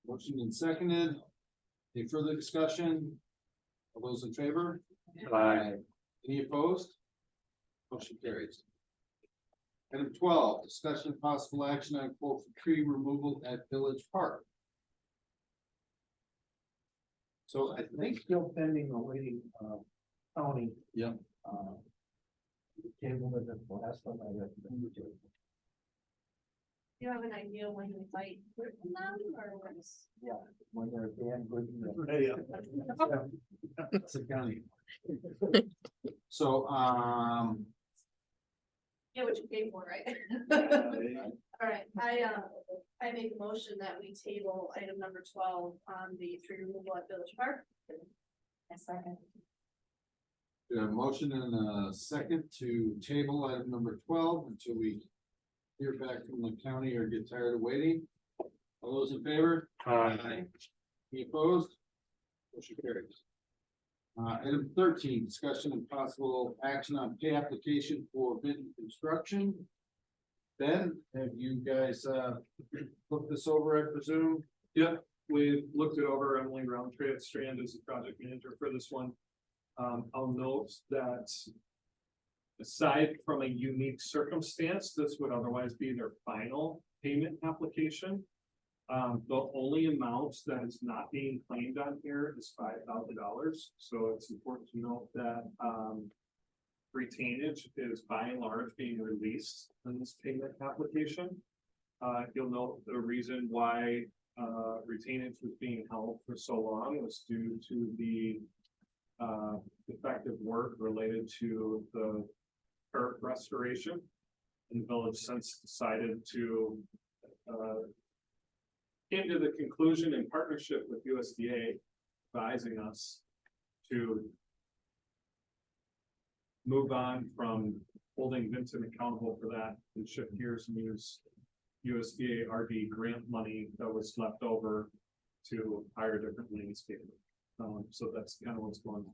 Motion and seconded. Any further discussion? All those in favor? Aye. Any opposed? Motion carries. Item 12, discussion and possible action on quote for tree removal at Village Park. So I think, Still pending awaiting, county. Yep. Table with the last one I recommended to. You have an idea when you might hear from them or what's? Yeah, when they're damn good. that's the county. So, Yeah, what you paid for, right? All right, I make a motion that we table item number 12 on the tree removal at Village Park. A second. we have a motion and a second to table item number 12 until we hear back from the county or get tired of waiting. All those in favor? Aye. Any opposed? Motion carries. Item 13, discussion and possible action on pay application for Vinton Construction. Ben, have you guys, looked this over, I presume? Yep, we looked it over. Emily Strand is the project manager for this one. I'll note that aside from a unique circumstance, this would otherwise be their final payment application. The only amount that is not being claimed on here is $5,000. So it's important to note that retainage is by and large being released in this payment application. You'll note the reason why retainage was being held for so long was due to the effective work related to the turf restoration. And the village since decided to, came to the conclusion in partnership with USDA advising us to move on from holding Vincent accountable for that and shift gears and use USDA RD grant money that was left over to hire different landscapers. So that's kind of what's going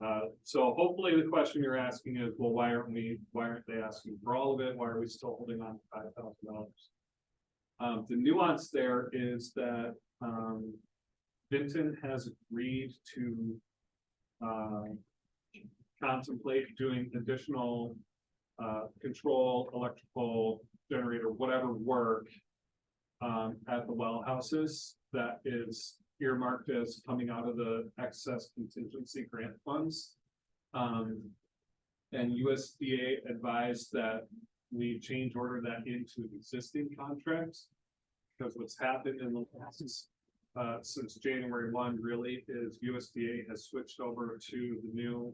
on. So hopefully the question you're asking is, well, why aren't they asking for all of it? Why are we still holding on to $5,000? The nuance there is that, Vinton has agreed to, contemplate doing additional, control, electrical, generator, whatever work, at the well houses that is earmarked as coming out of the excess contingency grant funds. And USDA advised that we change order that into existing contracts. Because what's happened in the last, since January 1 really is USDA has switched over to the new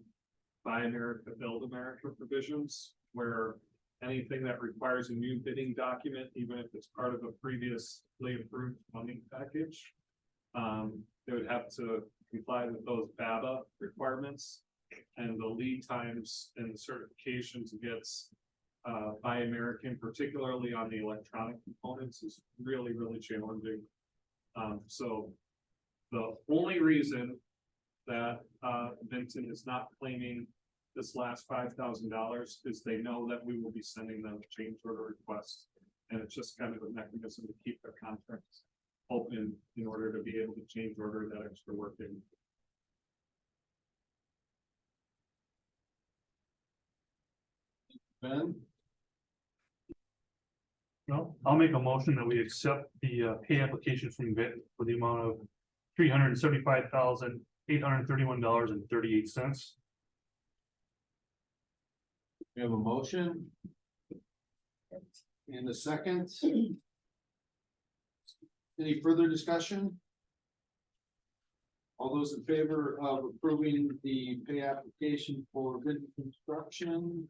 Buy America, Build America provisions, where anything that requires a new bidding document, even if it's part of a previously approved funding package, they would have to comply with those BABA requirements, and the lead times and certifications gets by American, particularly on the electronic components, is really, really challenging. So the only reason that Vinton is not claiming this last $5,000 is they know that we will be sending them a change order request. And it's just kind of a mechanism to keep their contracts open in order to be able to change order that extra work in. Ben, No, I'll make a motion that we accept the pay application from Vinton for the amount of $375,831.38. we have a motion. And a second. Any further discussion? All those in favor of approving the pay application for Vinton Construction?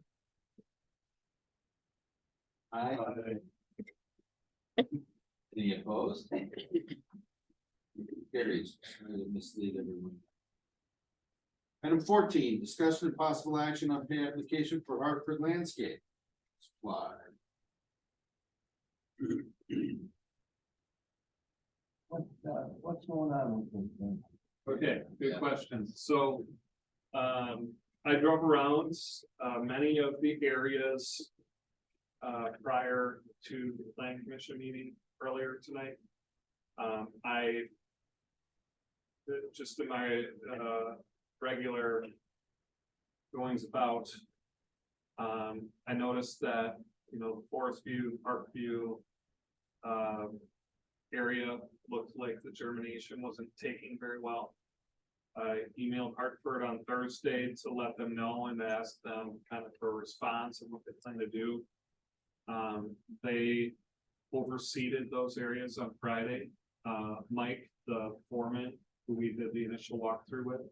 Aye. Any opposed? Carries. I'm gonna mislead everyone. Item 14, discussion and possible action on pay application for Hartford Landscape Supply. What's going on with this thing? Okay, good question. So, I drove around, many of the areas, prior to the Plan Commission meeting earlier tonight. I just in my, regular goings about, I noticed that, you know, Forest View, Park View, area looked like the germination wasn't taking very well. I emailed Hartford on Thursday to let them know and ask them kind of for a response and what they plan to do. They overseeded those areas on Friday. Mike, the foreman, who we did the initial walkthrough with,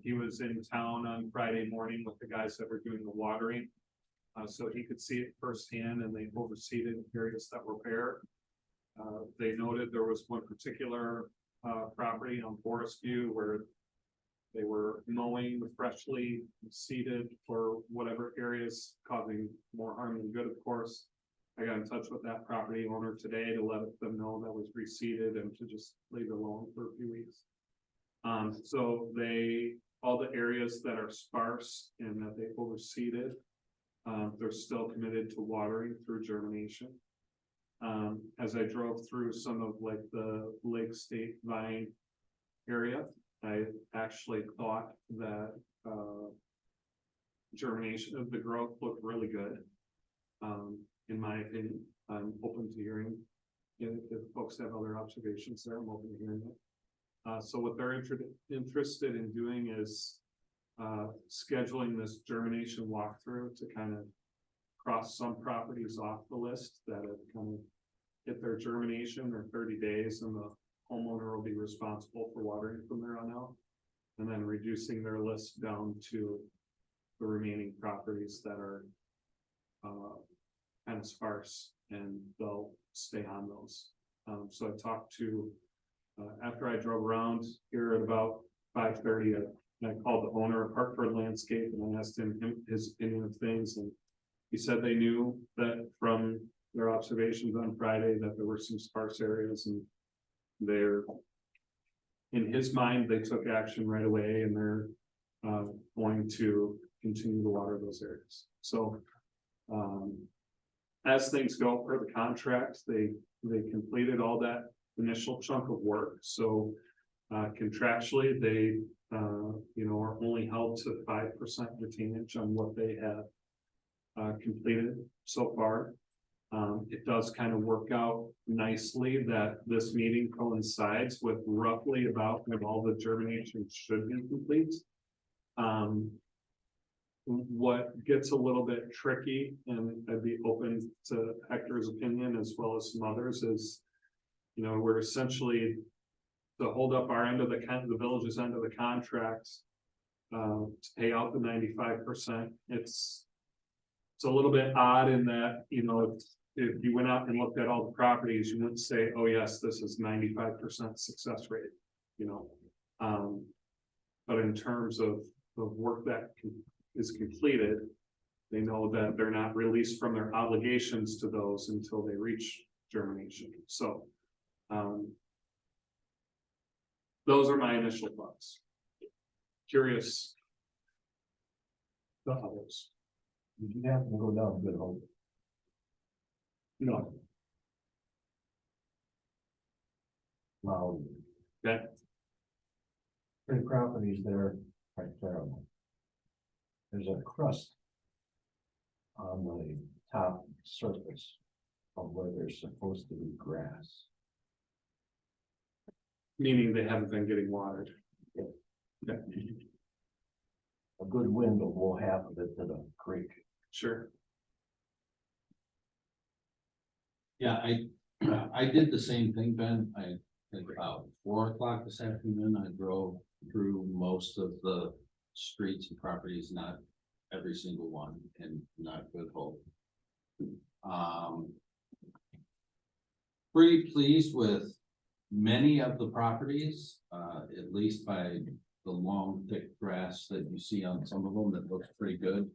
he was in town on Friday morning with the guys that were doing the watering. So he could see it firsthand, and they overseeded areas that were bare. They noted there was one particular property on Forest View where they were mowing freshly seeded for whatever areas causing more harm than good, of course. I got in touch with that property owner today to let them know that was reseeded and to just leave it alone for a few weeks. So all the areas that are sparse and that they overseeded, they're still committed to watering through germination. As I drove through some of like the Lake State vine area, I actually thought that germination of the growth looked really good. In my opinion, I'm open to hearing if folks have other observations there. I'm open to hearing it. So what they're interested in doing is scheduling this germination walkthrough to kind of cross some properties off the list that have kind of hit their germination or 30 days, and the homeowner will be responsible for watering from there on out, and then reducing their list down to the remaining properties that are kind of sparse, and they'll stay on those. So I talked to, after I drove around here at about 5:30, I called the owner of Hartford Landscape and I asked him his opinion of things, and he said they knew that from their observations on Friday that there were some sparse areas, and they're, in his mind, they took action right away, and they're going to continue to water those areas. So as things go per the contract, they completed all that initial chunk of work. So contractually, they are only held to 5% retainage on what they have completed so far. It does kind of work out nicely that this meeting coincides with roughly about when all the germination should be complete. What gets a little bit tricky, and I'd be open to Hector's opinion as well as some others, is, we're essentially to hold up our end of the village's end of the contract, to pay out the 95%. It's a little bit odd in that, if you went out and looked at all the properties, you wouldn't say, oh yes, this is 95% success rate, but in terms of work that is completed, they know that they're not released from their obligations to those until they reach germination. So those are my initial thoughts. Curious the others. Did you happen to go down Good Hope? No. Now, Okay. three properties there are terrible. There's a crust on the top surface of where there's supposed to be grass. Meaning they haven't been getting watered. Yep. Okay. A good wind will blow half of it to the creek. Sure. Yeah, I did the same thing, Ben. I think about 4 o'clock this afternoon, I drove through most of the streets and properties, not every single one, and not Good Hope. Pretty pleased with many of the properties, at least by the long thick grass that you see on some of them that looks pretty good.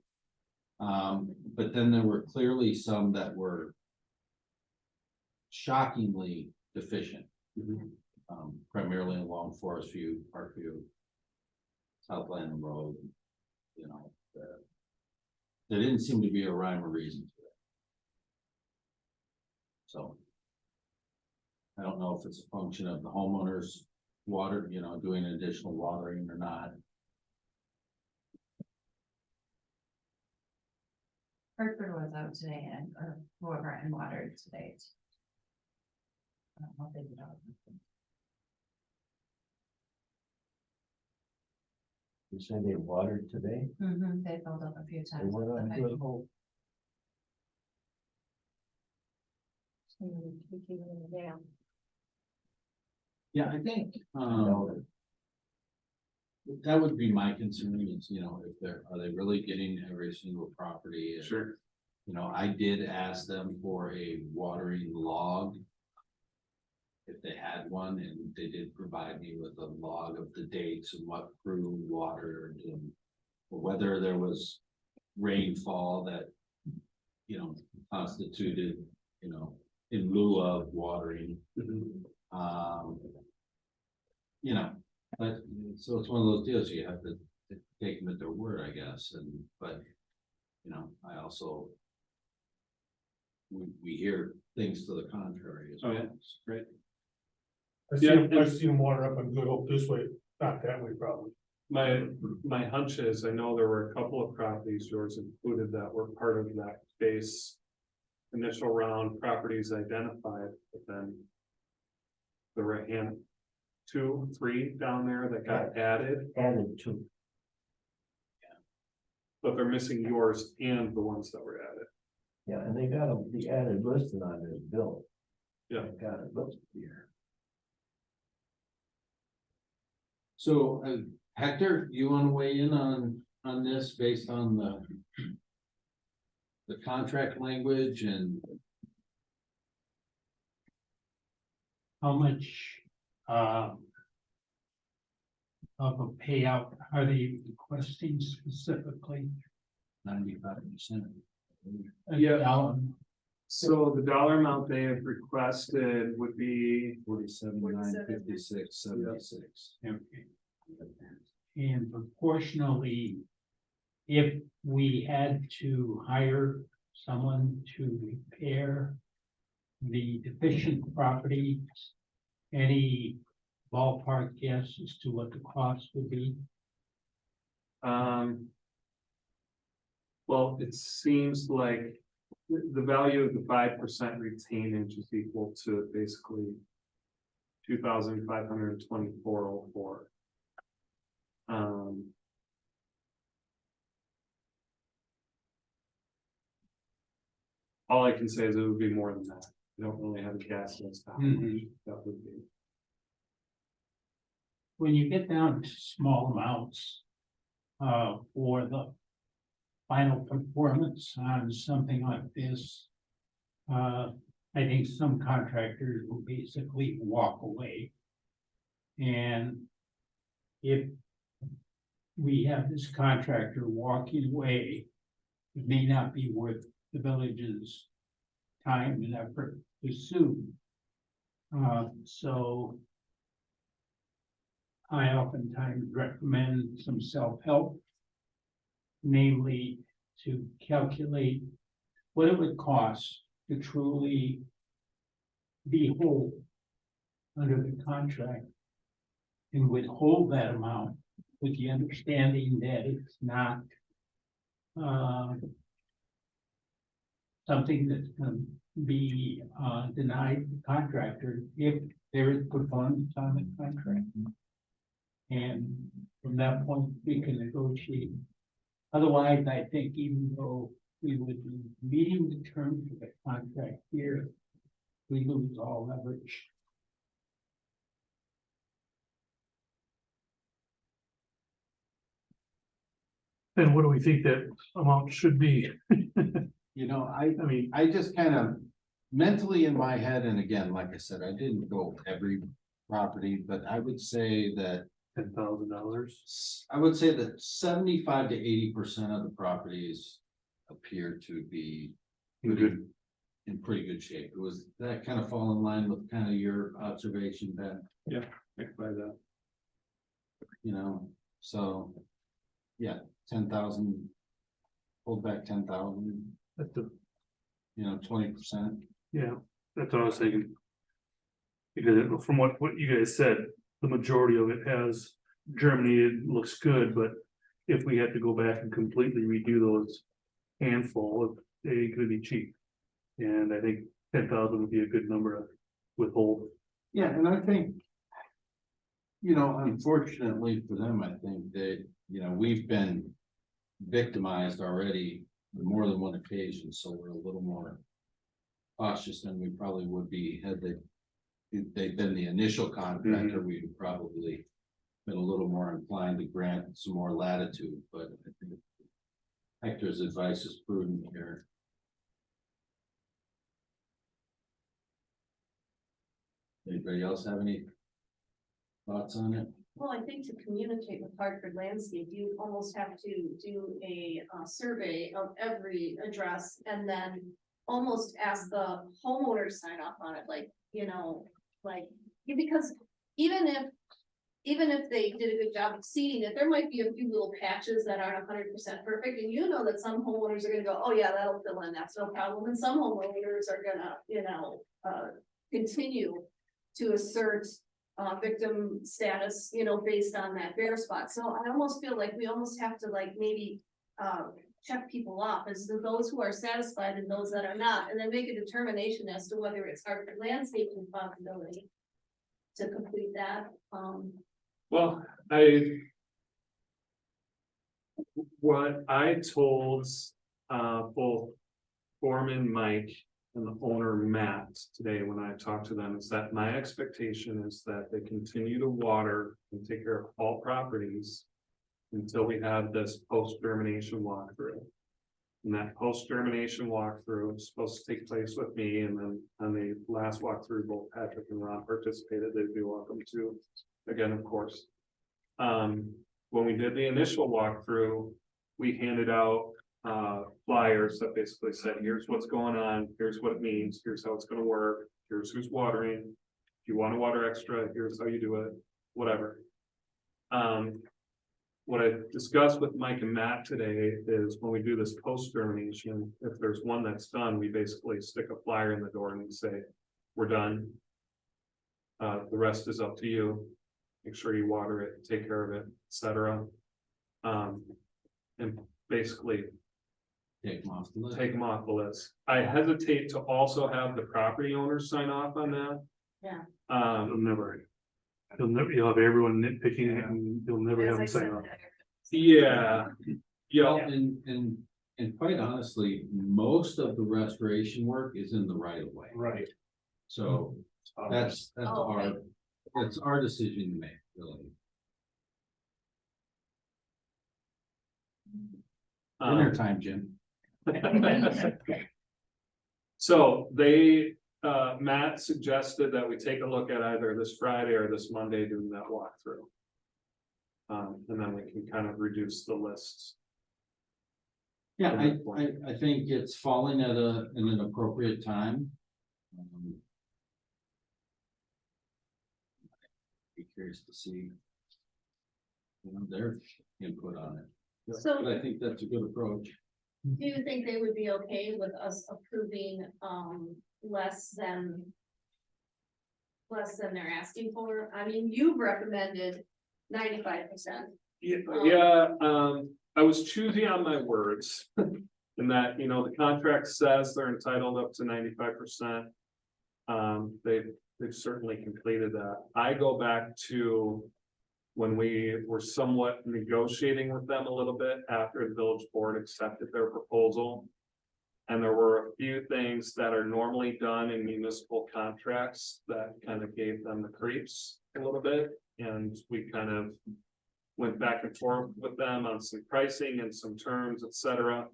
But then there were clearly some that were shockingly deficient. Primarily along Forest View, Parkview, Southland Road, there didn't seem to be a rhyme or reason to it. So I don't know if it's a function of the homeowners water, doing additional watering or not. Hartford was out today or whoever and watered today. I don't know if they did all of them. You say they watered today? They filled up a few They times. went on Good Hope. Yeah, I think, that would be my concern is, if are they really getting every single property? And, Sure. I did ask them for a watering log, if they had one, and they did provide me with a log of the dates and what crew watered and whether there was rainfall that, constituted, in lieu of watering. But so it's one of those deals, you have to take them at their word, I guess, but I also we hear things to the contrary as well. Oh, yeah. Great. I've seen them water up on Good Hope this way, not that way probably. My hunch is, I know there were a couple of properties, yours included, that were part of that base initial round properties identified, but then there were a hand, 2, 3 down there that got added, Added to. but they're missing yours and the ones that were added. Yeah, and they got the added listed on their bill. Yeah. They got it listed here. So Hector, you want to weigh in on on this based on the contract language and How much, of a payout are they requesting specifically? 95%? Yeah. So the dollar amount they have requested would be, 47, 9, 56, 76. Okay. And proportionally, if we had to hire someone to repair the deficient property, any ballpark guess as to what the cost would be? well, it seems like the value of the 5% retainage is equal to basically 2,524.04. All I can say is it would be more than that. I don't really have a guess as to how much that would be. When you get down to small amounts, for the final performance on something like this, I think some contractors will basically walk away. And if we have this contractor walking away, it may not be worth the village's time and effort to sue. So I oftentimes recommend some self-help, namely to calculate what it would cost to truly be whole under the contract and withhold that amount with the understanding that it's not something that's going to be denied the contractor if there is performance on the contract. And from that point, we can negotiate. Otherwise, I think even though we would be meeting the terms of the contract here, we lose all leverage. And what do we think that amount should be? You know, I mean, I just kind of mentally in my head, and again, like I said, I didn't go every property, but I would say that $10,000. I would say that 75 to 80% of the properties appear to be in pretty good shape. It was that kind of fall in line with kind of your observation, Ben. Yeah, I can buy that. You know, so yeah, 10,000. Hold back 10,000. That's the, 20%. yeah, that's what I was thinking. Because from what you guys said, the majority of it has germinated, looks good, but if we had to go back and completely redo those handful, they ain't gonna be cheap. And I think 10,000 would be a good number to withhold. Yeah, and I think, unfortunately for them, I think that, we've been victimized already on more than one occasion, so we're a little more cautious than we probably would be had they've been the initial contractor. We'd probably been a little more inclined to grant some more latitude, but I think Hector's advice is prudent here. Anybody else have any thoughts on it? Well, I think to communicate with Hartford Landscape, you almost have to do a survey of every address and then almost ask the homeowner to sign off on it, because even if they did a good job of seeding it, there might be a few little patches that aren't 100% perfect, and that some homeowners are gonna go, oh yeah, that'll fill in, that's no problem, and some homeowners are gonna, continue to assert victim status, based on that bare spot. So I almost feel like we almost have to maybe check people off as to those who are satisfied and those that are not, and then make a determination as to whether it's Hartford Landscape responsibility to complete that. Well, what I told both Foreman Mike and the owner Matt today when I talked to them is that my expectation is that they continue to water and take care of all properties until we have this post-germination walkthrough. And that post-germination walkthrough is supposed to take place with me, and then on the last walkthrough, both Patrick and Ron participated, they'd be welcome to, again, of course. When we did the initial walkthrough, we handed out flyers that basically said, here's what's going on, here's what it means, here's how it's gonna work, here's who's watering. If you wanna water extra, here's how you do it, whatever. What I discussed with Mike and Matt today is when we do this post-germination, if there's one that's done, we basically stick a flyer in the door and we say, we're done. The rest is up to you. Make sure you water it, take care of it, etc. And basically Take them off the list. take them off the list. I hesitate to also have the property owners sign off on that. Yeah. You'll have everyone nitpicking it and you'll never As have I them sign said, off. Yeah. Well, Yeah, and quite honestly, most of the restoration work is in the right of way. right. So that's Oh, okay. it's our decision to make, really. Dinner time, Jim. So they, Matt suggested that we take a look at either this Friday or this Monday doing that walkthrough. And then we can kind of reduce the lists. Yeah, At this point. I think it's falling at in an appropriate time. Be curious to see, their input on it. So But I think that's a good approach. do you think they would be okay with us approving, less than they're asking for? I mean, you've recommended 95%. Yeah, I was choosy on my words. In that, the contract says they're entitled up to 95%. They've certainly completed that. I go back to when we were somewhat negotiating with them a little bit after the village board accepted their proposal. And there were a few things that are normally done in municipal contracts that kind of gave them the creeps a little bit. And we kind of went back and forth with them on some pricing and some terms, etc.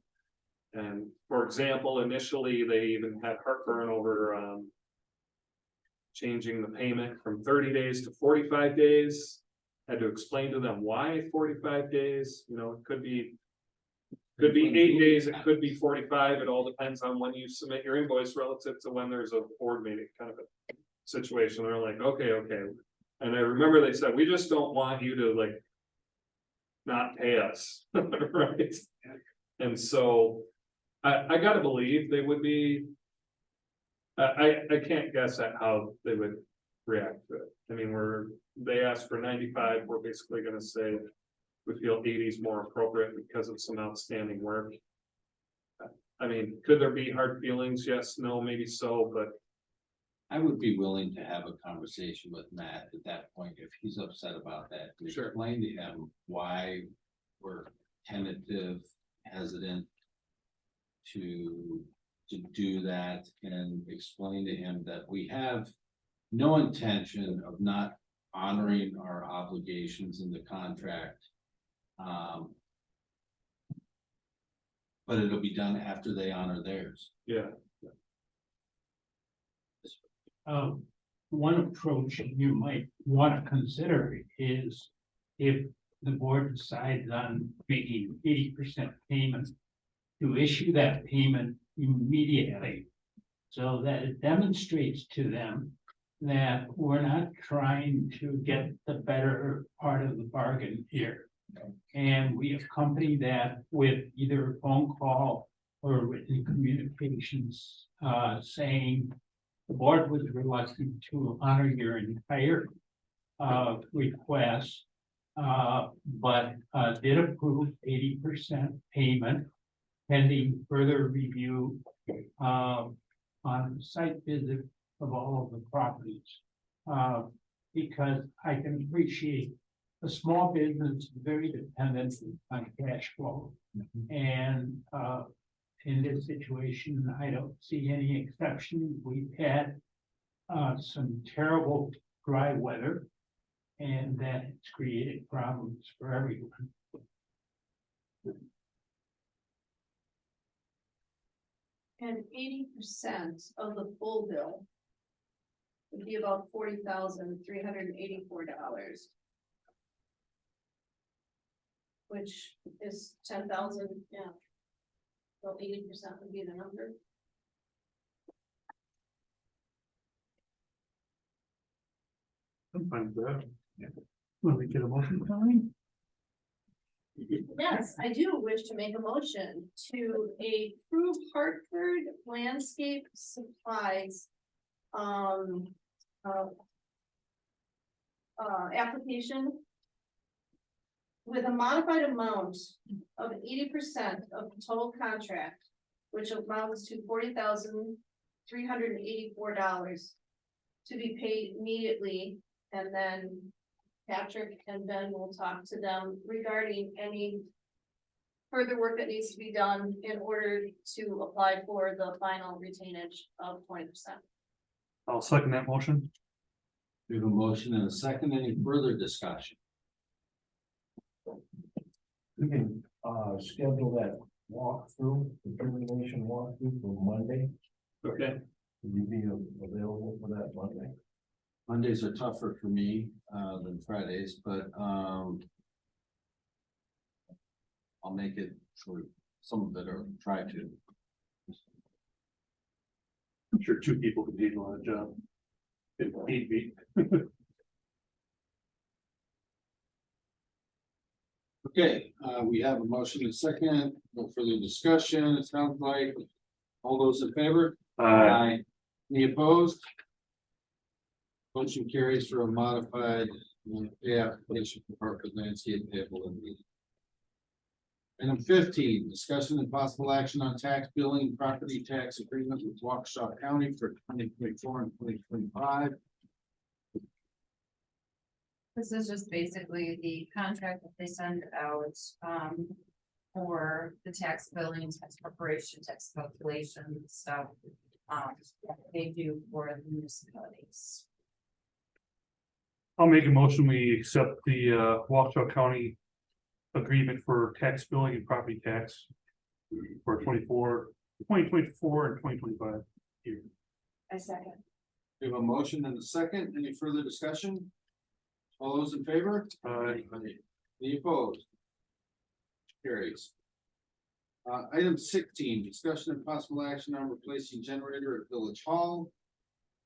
And for example, initially, they even had heartburn over changing the payment from 30 days to 45 days. Had to explain to them why 45 days, it could be 8 days, it could be 45. It all depends on when you submit your invoice relative to when there's a board meeting kind of a situation. They're like, okay. And I remember they said, we just don't want you to not pay us, right? And so I gotta believe they would be. I can't guess at how they would react to it. I mean, they asked for 95, we're basically gonna say we feel 80 is more appropriate because of some outstanding work. I mean, could there be hard feelings? Yes, no, maybe so, but I would be willing to have a conversation with Matt at that point if he's upset about that. To Sure. explain to him why we're tentative, hesitant to do that, and explain to him that we have no intention of not honoring our obligations in the contract. But it'll be done after they honor theirs. yeah. One approach you might want to consider is if the board decides on making 80% payment, to issue that payment immediately. So that it demonstrates to them that we're not trying to get the better part of the bargain here. And we accompany that with either a phone call or written communications, saying the board was reluctant to honor your entire request, but did approve 80% payment pending further review on site visit of all of the properties. Because I can appreciate a small business is very dependent on cash flow. And in this situation, I don't see any exception. We've had some terrible dry weather, and that it's created problems for everyone. And 80% of the full bill would be about $40,384. Which is 10,000, yeah. So 80% would be the number. I'm fine with that. Let me get a motion, Colleen? Yes, I do wish to make a motion to approve Hartford Landscape Supplies. Application. With a modified amount of 80% of the total contract, which amounts to $40,384. To be paid immediately, and then Patrick and Ben will talk to them regarding any further work that needs to be done in order to apply for the final retainage of 20%. I'll second that motion. We have a motion and a second. Any further discussion? We can, schedule that walkthrough, the termination walkthrough for Monday. Okay. Will you be available for that Monday? Mondays are tougher for me than Fridays, but I'll make it for some of it or try to. I'm sure two people can handle that job. If need be. Okay, we have a motion and a second. No further discussion. It sounds like all those in favor? Aye. Any opposed? Motion carries for a modified application for Hartford Landscape Table and Meeting. Item 15, discussion and possible action on tax billing property tax agreement with Waukesha County for 2024 and 2025. This is just basically the contract that they send out, for the tax billing, tax preparation, tax calculation stuff. That they do for the municipalities. I'll make a motion, we accept the Waukesha County agreement for tax billing and property tax for 2024 and 2025 year. I second. We have a motion and a second. Any further discussion? All those in favor? Any opposed? Carries. Item 16, discussion and possible action on replacing generator at Village Hall.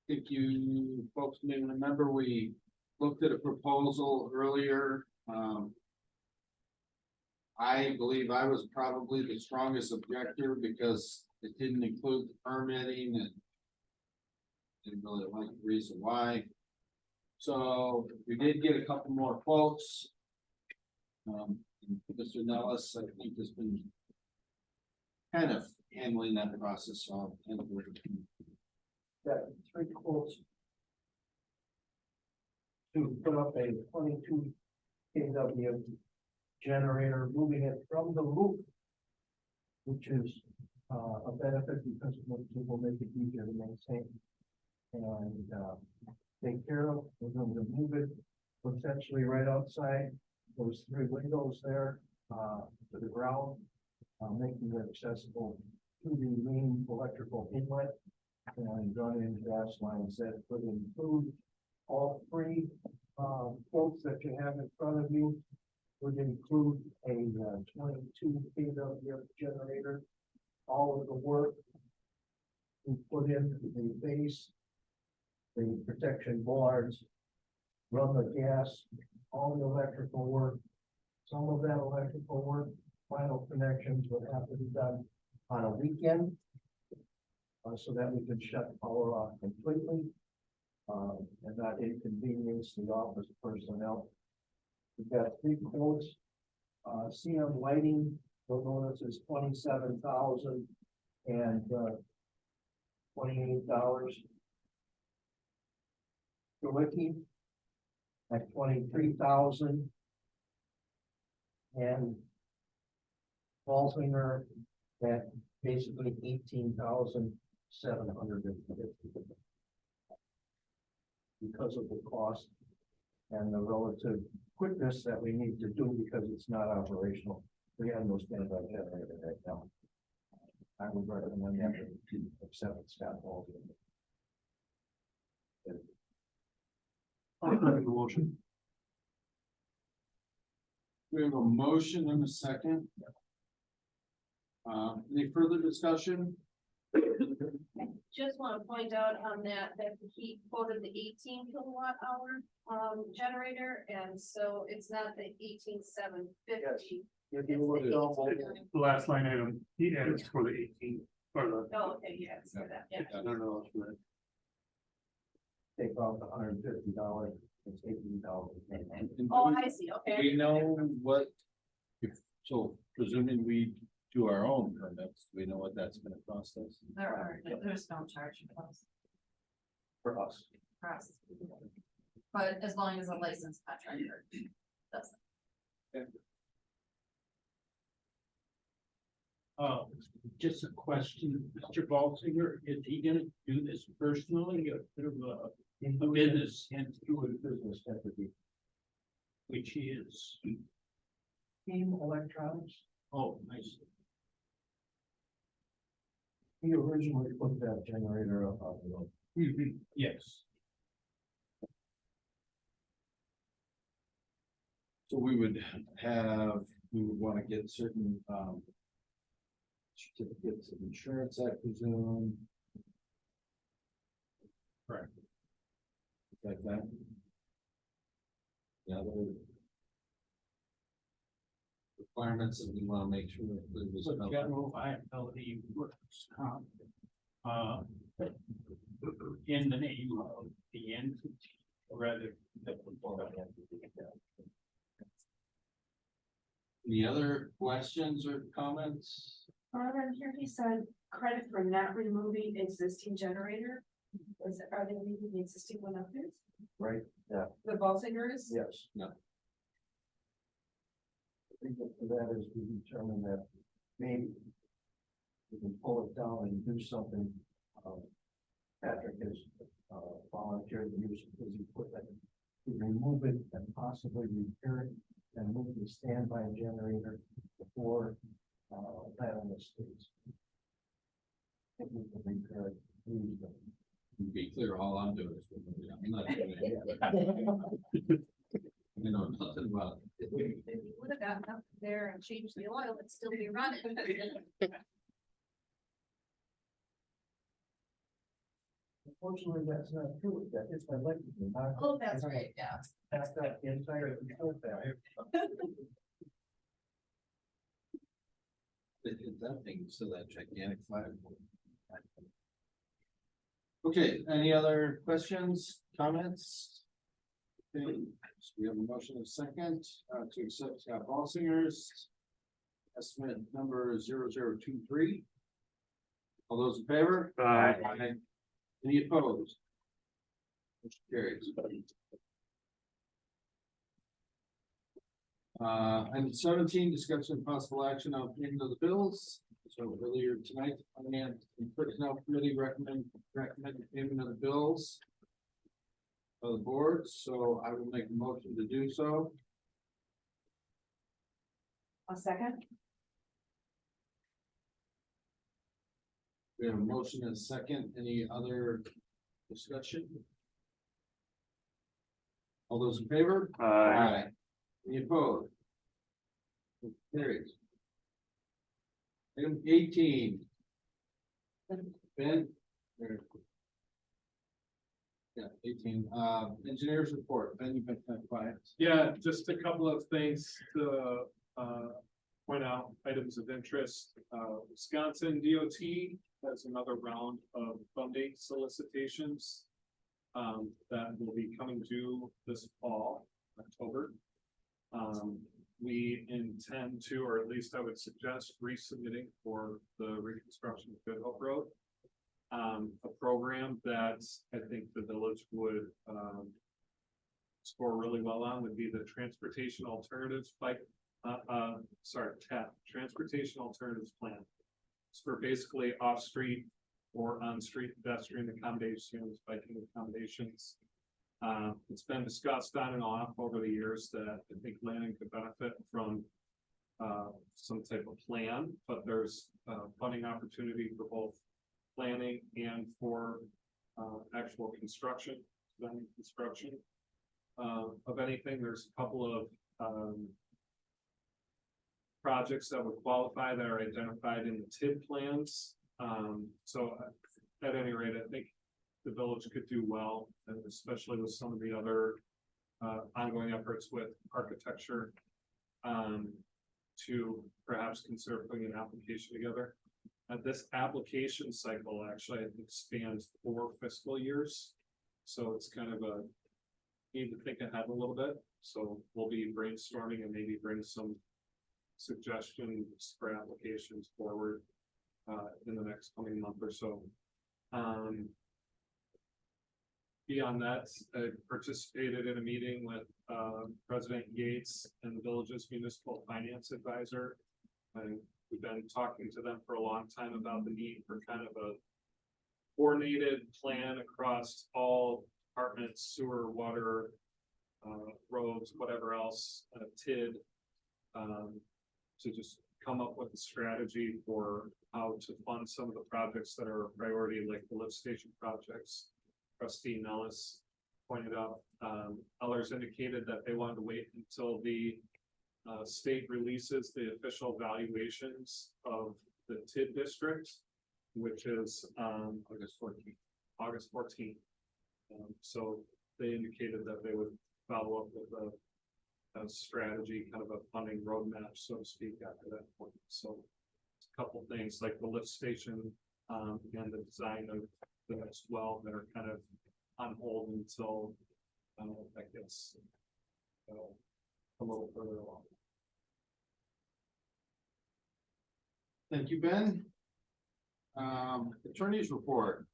I think you folks may remember we looked at a proposal earlier. I believe I was probably the strongest objector because it didn't include the permitting and didn't really like the reason why. So we did get a couple more quotes. Mr. Nellis, I think, has been kind of handling that process. So Got 3 quotes. To put up a 22 kW generator, moving it from the roof, which is a benefit because it will make it easier to maintain and take care of. We're going to move it potentially right outside those 3 windows there to the ground, making it accessible to the main electrical inlet and run in gas lines that would include all 3 quotes that you have in front of you. Would include a 22 kW generator. All of the work we put in the base, the protection boards, run the gas, all the electrical work. Some of that electrical work, final connections would have to be done on a weekend, so that we can shut power off completely and not inconvenience the office personnel. We've got 3 quotes. CM lighting, you'll notice is $27,000 and $28. Wiki at $23,000 and Balsinger at basically $18,750. Because of the cost and the relative quickness that we need to do because it's not operational We have no standby generator right now. I would recommend that to accept Scott Hall. I'll make the motion. We have a motion and a second. Any further discussion? Just want to point out on that he quoted the 18 kWh generator, and so it's not the 18,750. If you look down, The last line item, he added for the 18, or the, Oh, okay, yes, for that, yeah. I don't know. take off the $150, it's $18. Oh, I see, Do okay. we know what, so presuming we do our own permits, do we know what that's gonna cost us? There's no charge for those, For us. for us. But as long as a licensed contractor does it. Just a question, Mr. Balsinger, is he gonna do this personally or through a business entity, Through a business entity. which he is? Team Electronics, Oh, I see. he originally put that generator up on the road. Yes. So we would wanna get certain, certificates of insurance, I presume. Correct. Like that. The other requirements that we wanna make sure that there was. So general liability works comp. In the name of the entity, rather than. Any other questions or comments? Here he said credit for not removing existing generator. Are they leaving the existing one up there? Right, yeah, The Balsingers? yes. No. I think that for that is we determine that maybe we can pull it down and do something. Patrick has volunteered to use his equipment to remove it and possibly repair it and move the standby generator before that on the states. If we can repair it, use them. To be clear, all I'm doing is, I'm not doing it. You know, nothing about it. If you would have gotten up there and changed the oil, it'd still be running. Unfortunately, that's not true. That is my leg. Oh, that's right, yeah. That's that entire. That thing, so that gigantic fire. Okay, any other questions, comments? Okay, so we have a motion of second, to accept Scott Balsinger's estimate number 0023. All those in favor? Aye. Any opposed? Motion carries. Item 17, discussion of possible action on payment of the bills. So earlier tonight, Finance and Personnel Committee recommended payment of the bills of the board, so I will make a motion to do so. A second? We have a motion and a second. Any other discussion? All those in favor? Aye. Any opposed? Motion carries. Item 18. Ben? There. Yeah, 18, engineers report, Ben, you've been kind of quiet. Yeah, just a couple of things to point out, items of interest. Wisconsin DOT has another round of funding solicitations that will be coming due this fall, October. We intend to, or at least I would suggest, resubmitting for the reconstruction of Good Hope Road. A program that I think the village would score really well on would be the Transportation Alternatives Transportation Alternatives Plan. It's for basically off-street or on-street pedestrian accommodations, biking accommodations. It's been discussed on and off over the years that I think Lanning could benefit from some type of plan, but there's funding opportunity for both planning and for actual construction, then construction of anything. There's a couple of projects that would qualify that are identified in the TID plans. So at any rate, I think the village could do well, and especially with some of the other ongoing efforts with architecture to perhaps consider putting an application together. This application cycle actually, I think, spans 4 fiscal years. So it's kind of a, need to think ahead a little bit. So we'll be brainstorming and maybe bring some suggestions for applications forward in the next coming month or so. Beyond that, I participated in a meeting with President Yates and the village's municipal finance advisor. And we've been talking to them for a long time about the need for kind of a coordinated plan across all departments, sewer, water, roads, whatever else, TID, to just come up with a strategy for how to fund some of the projects that are a priority, like the lift station projects. Trustee Nellis pointed out, others indicated that they wanted to wait until the state releases the official valuations of the TID district, which is August 14th. So they indicated that they would follow up with a strategy, kind of a funding roadmap, so to speak, after that point. So a couple things like the lift station and the design of the next well that are kind of on hold until that gets a little further along. Thank you, Ben. Attorney's report.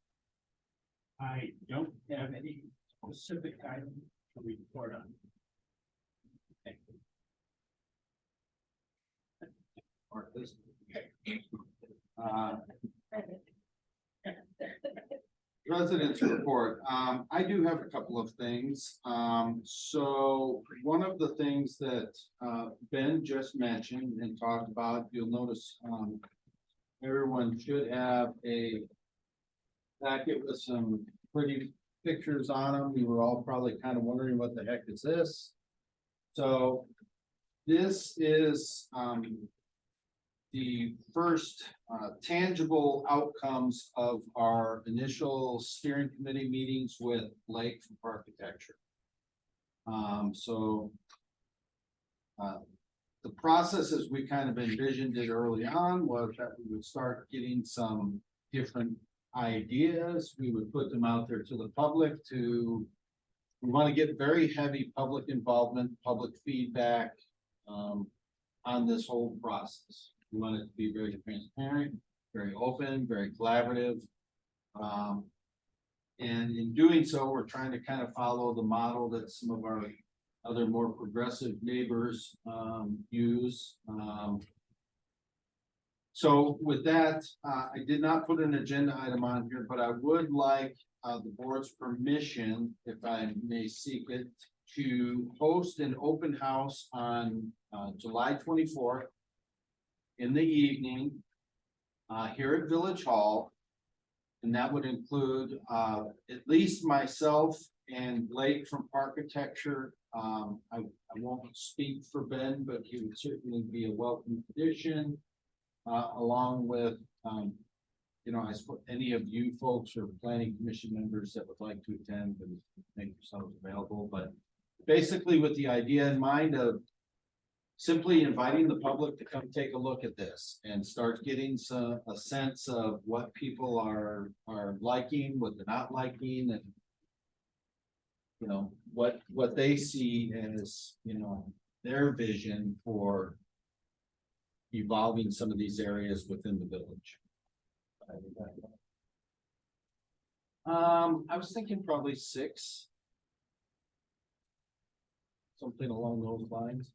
I don't have any specific item to report on. Thank you. Mark this. President's report. I do have a couple of things. So one of the things that Ben just mentioned and talked about, you'll notice everyone should have a packet with some pretty pictures on them. You were all probably kind of wondering what the heck is this. So this is the first tangible outcomes of our initial steering committee meetings with Lake from Architecture. The process as we kind of envisioned it early on was that we would start getting some different ideas. We would put them out there to the public we want to get very heavy public involvement, public feedback on this whole process. We want it to be very transparent, very open, very collaborative. And in doing so, we're trying to kind of follow the model that some of our other more progressive neighbors use. So with that, I did not put an agenda item on here, but I would like the board's permission, if I may seek it, to host an open house on July 24th. In the evening, here at Village Hall, and that would include at least myself and Blake from Architecture. I won't speak for Ben, but he would certainly be a welcome addition, along with, I suppose any of you folks or planning commission members that would like to attend and make yourselves available. But basically, with the idea in mind of simply inviting the public to come take a look at this and start getting a sense of what people are liking, what they're not liking, and what they see as their vision for evolving some of these areas within the village. I was thinking probably 6, something along those lines.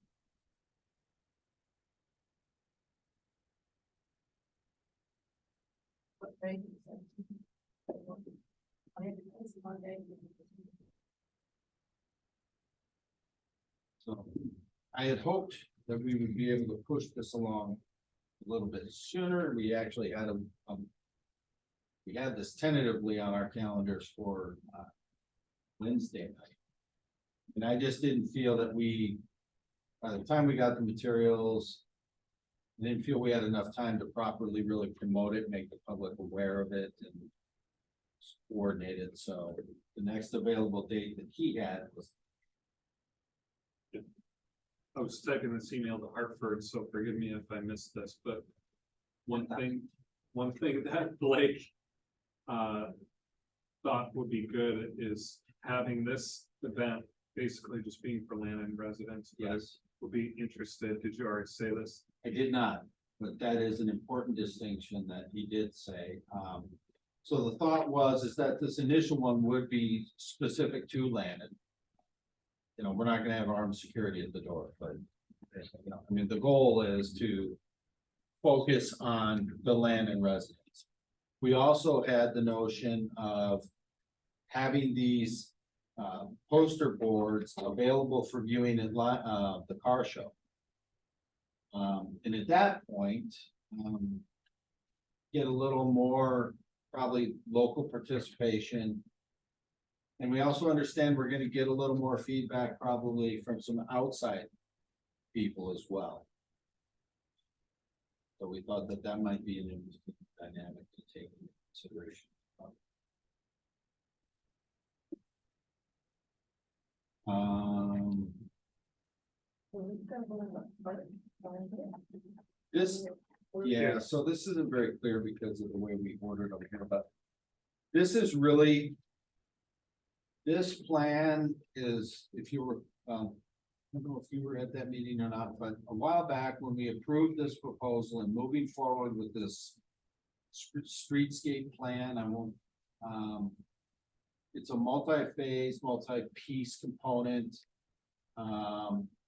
So I had hoped that we would be able to push this along a little bit sooner. We actually had we had this tentatively on our calendars for Wednesday night. And I just didn't feel that by the time we got the materials, I didn't feel we had enough time to properly really promote it, make the public aware of it and coordinate it. So the next available date that he had was. I was typing this email to Hartford, so forgive me if I missed this, but one thing that Blake thought would be good is having this event basically just being for Lannon residents. Yes. Would be interested. Did you already say this? I did not, but that is an important distinction that he did say. So the thought is that this initial one would be specific to Lannon. You know, we're not gonna have armed security at the door, but, you know, I mean, the goal is to focus on the Lannon residents. We also had the notion of having these poster boards available for viewing at the car show. And at that point, get a little more probably local participation. And we also understand we're gonna get a little more feedback probably from some outside people as well. So we thought that that might be an interesting dynamic to take into consideration. This, yeah, so this isn't very clear because of the way we ordered them here, but this is really. This plan is, if you were, I don't know if you were at that meeting or not, but a while back when we approved this proposal and moving forward with this streetscape plan, I won't, it's a multi-phase, multi-piece component.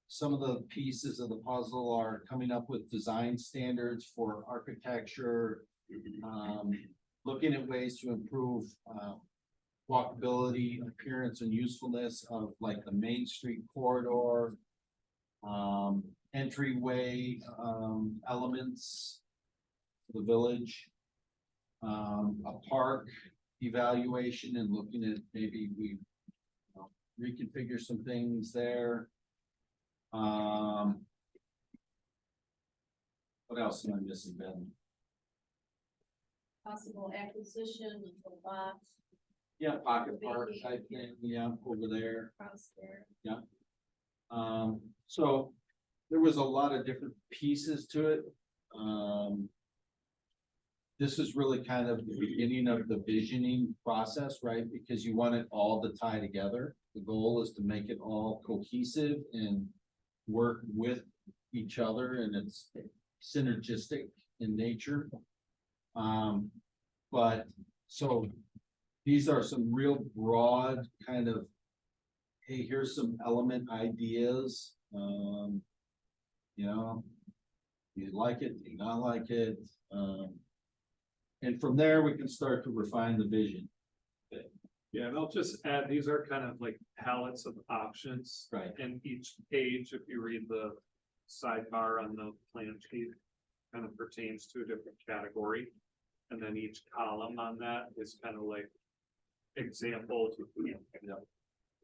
Some of the pieces of the puzzle are coming up with design standards for architecture, looking at ways to improve, walkability, appearance and usefulness of like the Main Street corridor. Entryway, elements for the village. A park evaluation and looking at maybe we reconfigure some things there. What else am I missing, Ben? Possible acquisition of a lot Yeah, pocket park type thing, yeah, over there. across there. So there was a lot of different pieces to it. This is really kind of the beginning of the visioning process, right? Because you want it all to tie together. The goal is to make it all cohesive and work with each other, and it's synergistic in nature. But so these are some real broad kind of, hey, here's some element ideas. You know, do you like it? Do you not like it? And from there, we can start to refine the vision. Yeah, and I'll just add, these are kind of like palettes of options. Right. And each page, if you read the sidebar on the plan sheet, kind of pertains to a different category. And then each column on that is kind of like examples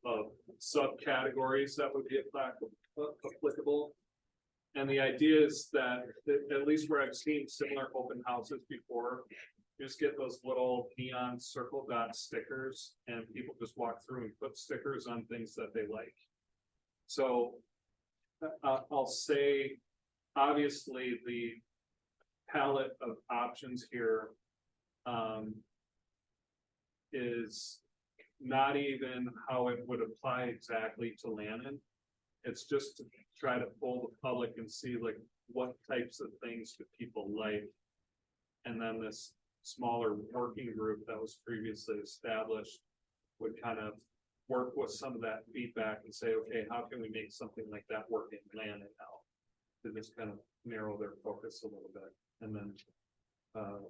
of subcategories that would be applicable. And the idea is that, at least where I've seen similar open houses before, you just get those little neon circle dot stickers and people just walk through and put stickers on things that they like. So I'll say, obviously, the palette of options here is not even how it would apply exactly to Lannon. It's just to try to pull the public and see like what types of things do people like. And then this smaller working group that was previously established would kind of work with some of that feedback and say, okay, how can we make something like that work in Lannon now? To just kind of narrow their focus a little bit. And then, of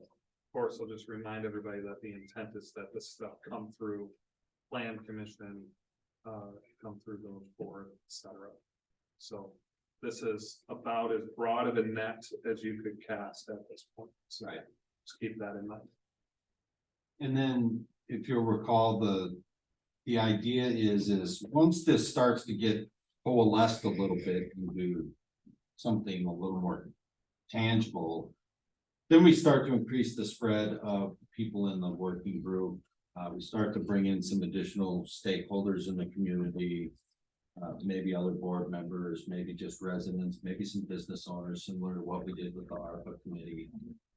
course, I'll just remind everybody that the intent is that this stuff come through PlanCommission, come through village board, etc. So this is about as broad of a net as you could cast at this point. So Right. just keep that in mind. And then, if you'll recall, the idea is once this starts to get coalesced a little bit into something a little more tangible, then we start to increase the spread of people in the working group. We start to bring in some additional stakeholders in the community, maybe other board members, maybe just residents, maybe some business owners, similar to what we did with the ARPA committee.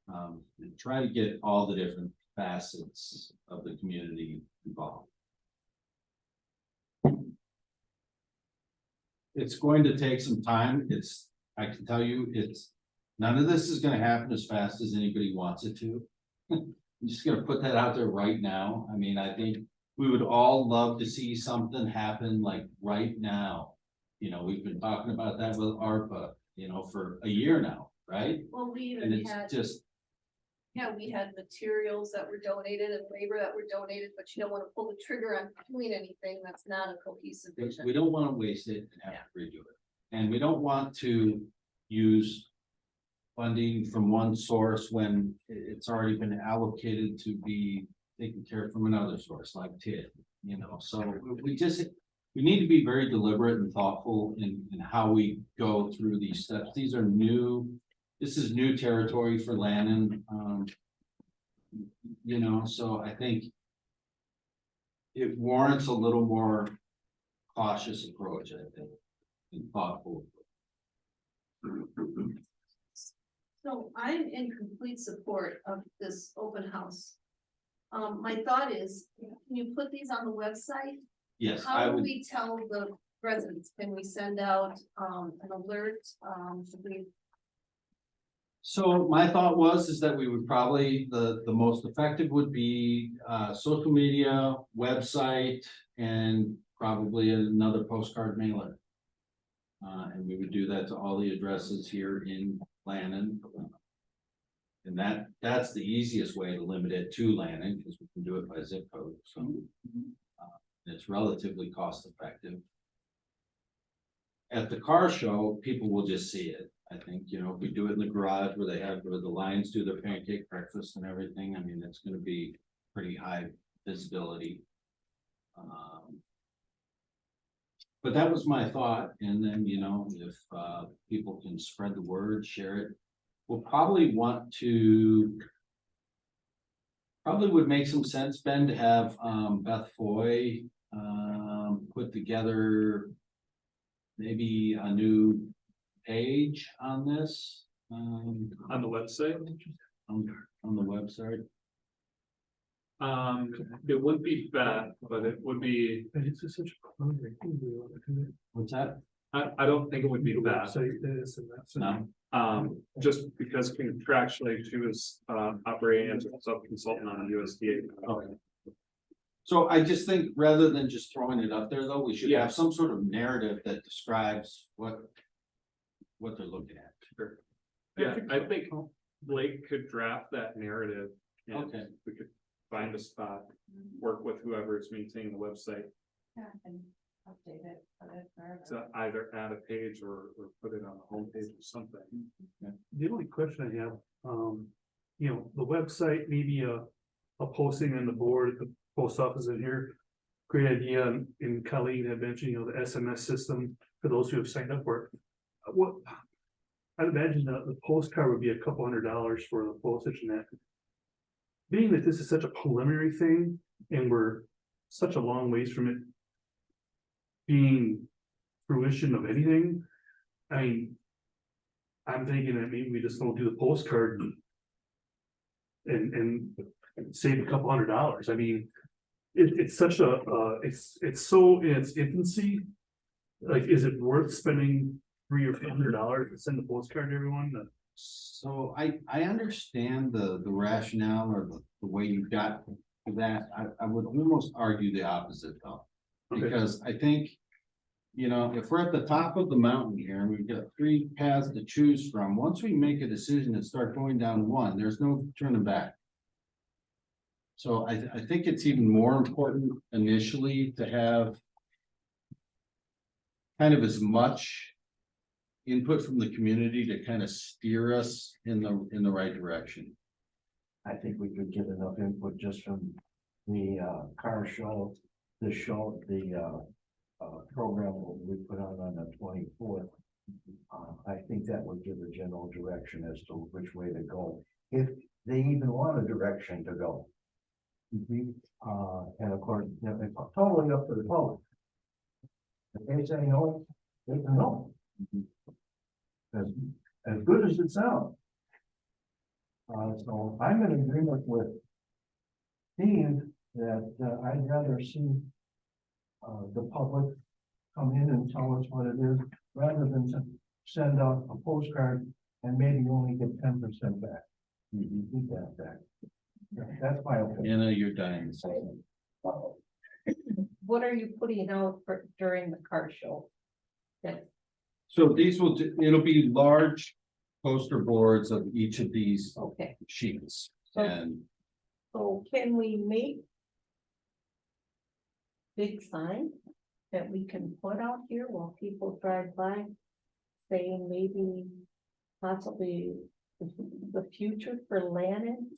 And try to get all the different facets of the community involved. It's going to take some time. I can tell you, none of this is gonna happen as fast as anybody wants it to. I'm just gonna put that out there right now. I mean, I think we would all love to see something happen like right now. You know, we've been talking about that with ARPA, you know, for a year now, right? Well, we And even it's had, just, yeah, we had materials that were donated and labor that were donated, but you don't wanna pull the trigger on doing anything that's not a cohesive vision. we don't wanna waste it and have to redo it. And we don't want to use funding from one source when it's already been allocated to be taken care of from another source like TID, you know, so we need to be very deliberate and thoughtful in how we go through these steps. This is new territory for Lannon, you know, so I think it warrants a little more cautious approach, I think, and thoughtful. So I'm in complete support of this open house. My thought is, can you put these on the website? Yes, How I do would, we tell the residents? Can we send out, an alert, should we? so my thought is that we would probably, the most effective would be, social media, website, and probably another postcard mailer. And we would do that to all the addresses here in Lannon. And that's the easiest way to limit it to Lannon, because we can do it by zip code, so. It's relatively cost effective. At the car show, people will just see it. I think, you know, if we do it in the garage where the Lions do their pancake breakfast and everything, I mean, it's gonna be pretty high visibility. But that was my thought, and then, you know, if people can spread the word, share it. We'll probably want to. Probably would make some sense, Ben, to have Beth Foy put together maybe a new page on this. On the website, On the website. it wouldn't be bad, but it would be, It's just such a primary thing. What's that? I don't think it would be bad. Website this and that's. No, Just because contractually she was operating as a sub-consultant on USDA. okay. So I just think rather than just throwing it up there, though, we should Yeah. have some sort of narrative that describes what they're looking at. Sure. Yeah, I think Blake could draft that narrative. And Okay. we could find a spot, work with whoever is maintaining the website Yeah, and update it, put it wherever. to either add a page or put it on the homepage or something. The only question I have, you know, the website, maybe a posting on the board, the post office in here. Great idea, and Colleen had mentioned, you know, the SMS system for those who have signed up for it. What? I'd imagine the postcard would be a couple $100 for the postage and that. Being that this is such a preliminary thing, and we're such a long ways from it being fruition of anything, I mean, I'm thinking that maybe we just don't do the postcard and save a couple $100. I mean, it's such a, it's so in its infancy. Like, is it worth spending $300 or $400 to send a postcard to everyone? So I understand the rationale or the way you got to that. I would almost argue the opposite though. Okay. Because I think, you know, if we're at the top of the mountain here and we've got 3 paths to choose from, once we make a decision and start going down one, there's no turning back. So I think it's even more important initially to have kind of as much input from the community to kind of steer us in the right direction. I think we could get enough input just from the car show, the show, the program we put on the 24th. I think that would give a general direction as to which way to go, if they even want a direction to go. And of course, you know, it's totally up to the public. If they say no, they can no. As good as it sounds. So I'm in agreement with Steve that I'd rather see the public come in and tell us what it is, rather than send out a postcard and maybe only get 10% back. Keep that back. That's my opinion. Anna, you're dying. to say something. What are you putting out for during the car show? So these it'll be large poster boards of each of these Okay, sheets. So- And so can we make big sign that we can put out here while people drive by? Saying maybe possibly the future for Lannon?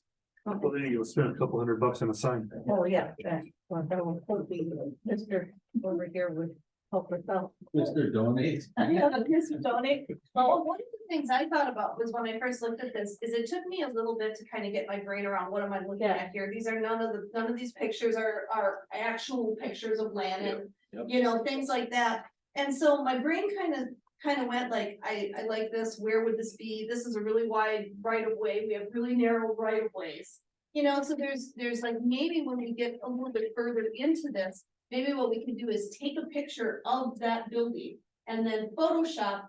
Well, then you'll spend a couple $100 on a sign. Oh, yeah, that would probably be Mr. over here would help us out. Mr. Donate. Yeah, Mr. Donate. Well, one of the things I thought about was when I first looked at this, is it took me a little bit to kind of get my brain around what am I looking at here? These are none of these pictures are actual pictures of land and, Yep. you know, things like that. And so my brain kind of went like, I like this, where would this be? This is a really wide right of way. We have really narrow right of ways. You know, so there's like, maybe when we get a little bit further into this, maybe what we can do is take a picture of that building and then Photoshop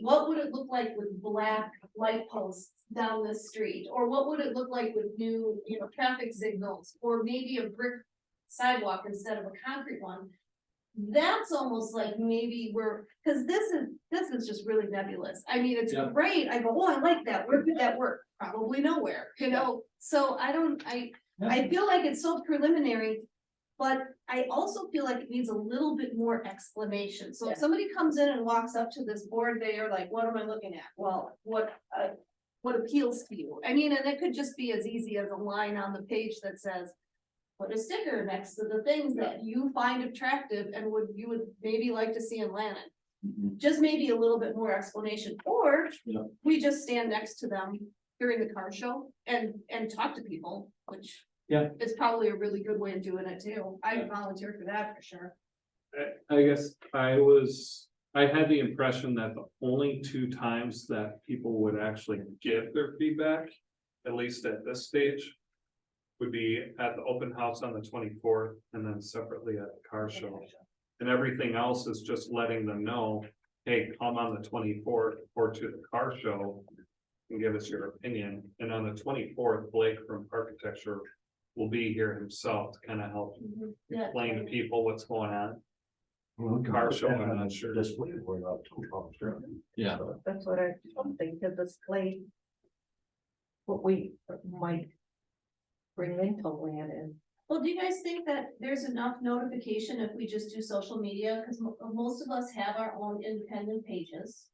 what would it look like with black light posts down the street? Or what would it look like with new, you know, traffic signals, or maybe a brick sidewalk instead of a concrete one? That's almost like maybe cause this is just really nebulous. I mean, it's Yeah. great. I go, oh, I like that. Where could that work? Probably nowhere, you know? So I feel like it's so preliminary. But I also feel like it needs a little bit more explanation. So if somebody comes in and walks up to this board, they are like, what am I looking at? Well, what appeals to you? I mean, and it could just be as easy as a line on the page that says, put a sticker next to the things that you find attractive and you would maybe like to see in Lannon. Just maybe a little bit more explanation, or Yeah. we just stand next to them during the car show and talk to people, which Yeah. it's probably a really good way of doing it too. I volunteer for that for sure. I guess I had the impression that the only 2 times that people would actually give their feedback, at least at this stage, would be at the open house on the 24th and then separately at the car show. And everything else is just letting them know, hey, come on the 24th or to the car show and give us your opinion. And on the 24th, Blake from Architecture will be here himself to kind of help Yeah. explain to people what's going on. Well, Car show, I'm not sure. Display board up to Yeah. That's what I think to display. What we might bring into Lannon. Well, do you guys think that there's enough notification if we just do social media? Cause most of us have our own independent pages.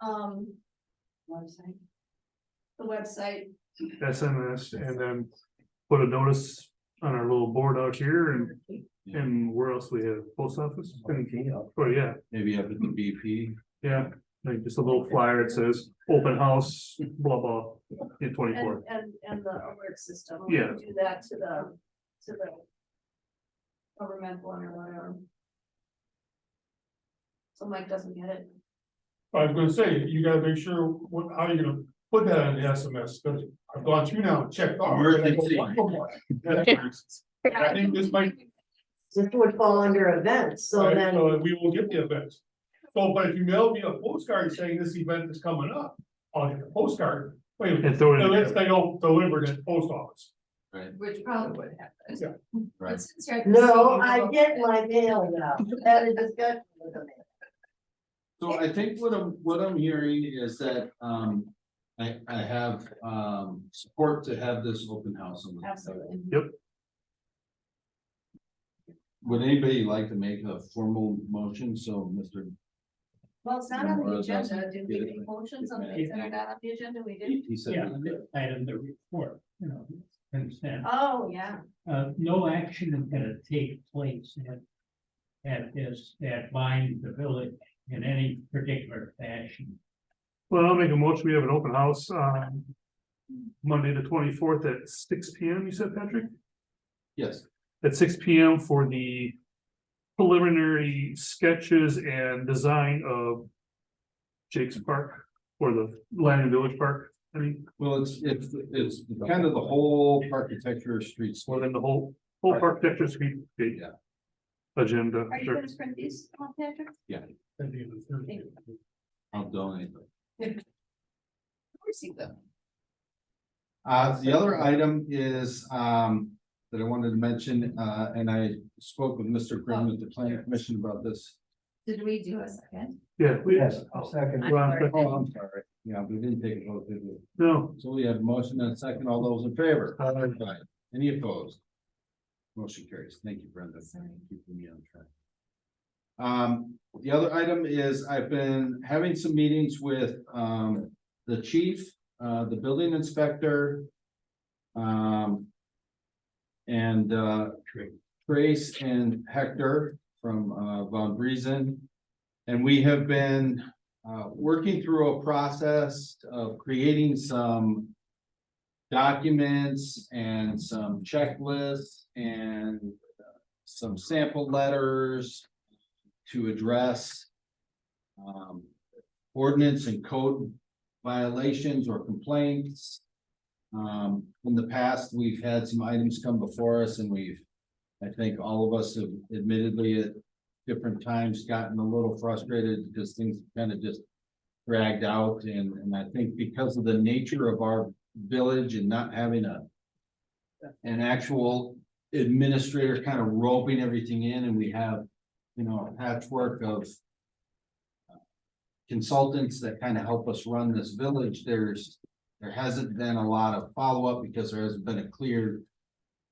Website. The website, SMS and then put a notice on our little board out here and where else we have post office? Oh, yeah, Maybe up at the BP. yeah, like just a little flyer that says open house, blah, blah, in 24. and the alert system. We Yeah. can Do that to the government one or whatever. So Mike doesn't get it. I was gonna say, you gotta make sure how you're gonna put that in the SMS, because I've gone through now and checked off. Emergency. I think this might, This would fall under events, so then, so we will get the events. So, but if you mail me a postcard saying this event is coming up, I'll get the postcard. Wait a minute, And throw it in unless there. they don't deliver it at the post office. Which probably would happen. Yeah. Right. But since you're at the no, same I level- get my mail now, that is discussion with them. So I think what I'm hearing is that, I have, support to have this open house. On the Absolutely. Would anybody like to make a formal motion? So Mr. Well, it's not on Or the is that- agenda. Did we make motions on the, not on the agenda? We did. He said. Yeah, item the report, you know, understand. Oh, yeah. No action is gonna take place at buying the village in any particular fashion. Well, I'll make a motion, we have an open house, Monday, the 24th at 6 P.M., you said, Patrick? Yes, At 6 P.M. for the preliminary sketches and design of Jake's Park, or the Land and Village Park, I mean, well, it's kind of the whole architecture streets. more than the whole architecture street. Yeah. Agenda, Are you sure. gonna print these, Patrick? I'll donate them. Receive them. The other item is, that I wanted to mention, and I spoke with Mr. Grimm at the planning commission about this. Did we do a second? Yeah, we, Yes, second. I'm Ron, sorry. Oh, I'm sorry. Yeah, we didn't take a vote, did we? no, So we have a motion and a second. All those in favor? Aye. Aye. Any opposed? Motion carries. Thank you, Brenda. for keeping me on track. The other item is I've been having some meetings with, the chief, the building inspector. And Trace and Hector from, Von Briesen. And we have been, working through a process of creating some documents and some checklists and some sample letters to address ordinance and code violations or complaints. In the past, we've had some items come before us and I think all of us have admittedly at different times gotten a little frustrated because things kind of just dragged out. And I think because of the nature of our village and not having an actual administrator kind of roping everything in, and we have, you know, a patchwork of consultants that kind of help us run this village. There hasn't been a lot of follow-up because there hasn't been a clear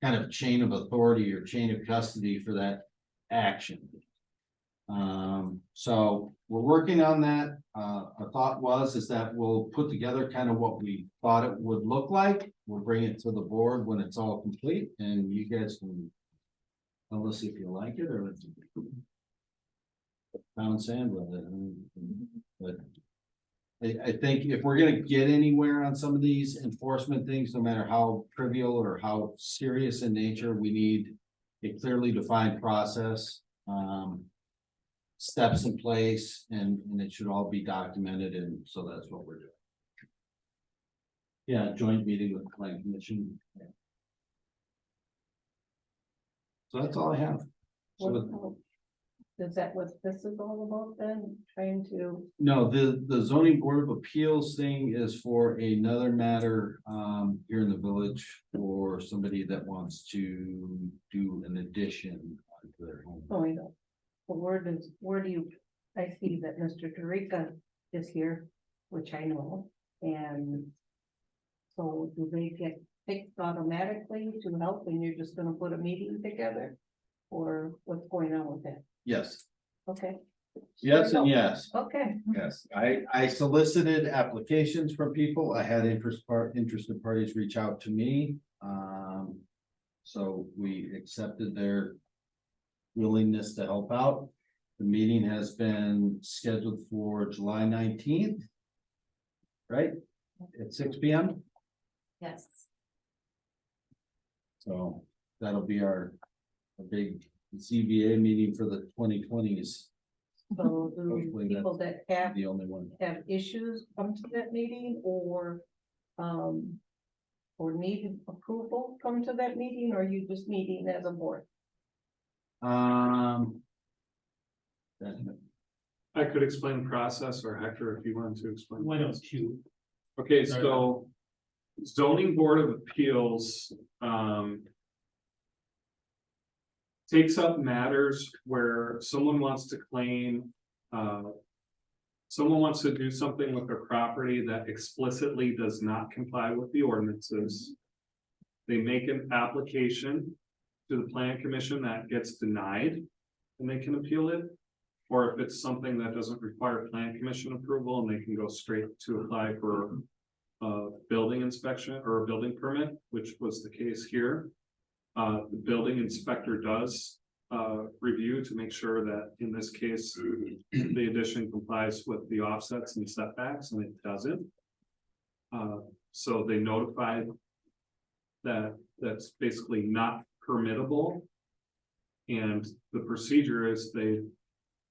kind of chain of authority or chain of custody for that action. So we're working on that. Our thought is that we'll put together kind of what we thought it would look like. We'll bring it to the board when it's all complete, and you guys can tell us if you like it or pound sand with it. But I think if we're gonna get anywhere on some of these enforcement things, no matter how trivial or how serious in nature, we need a clearly defined process. Steps in place, and it should all be documented, and so that's what we're doing. Yeah, joint meeting with the planning commission. So that's all I have. So Is that what this is all about then? Trying to, no, the zoning board of appeals thing is for another matter here in the village for somebody that wants to do an addition to their home. oh, I know. But where do you, I see that Mr. Dorica is here, which I know, and so do they get picked automatically to help and you're just gonna put a meeting together? Or what's going on with that? Yes, Okay. yes, and yes. Okay. Yes, I solicited applications from people. I had interested parties reach out to me. So we accepted their willingness to help out. The meeting has been scheduled for July 19th. Right? At 6 p.m. Yes. So that'll be our big ZBA meeting for the 2020s. So do Hopefully people that have The only one. issues come to that meeting or need approval come to that meeting, or are you just meeting as a board? I could explain the process, or Hector, if you wanted to explain. Why don't you? Okay, so zoning board of appeals, takes up matters where someone wants to claim, someone wants to do something with their property that explicitly does not comply with the ordinances. They make an application to the plan commission that gets denied, and they can appeal it. or if it's something that doesn't require plan commission approval and they can go straight to apply for a building inspection or a building permit, which was the case here. The building inspector does review to make sure that in this case, the addition complies with the offsets and setbacks, and it doesn't. So they notified that that's basically not permittable. And the procedure is they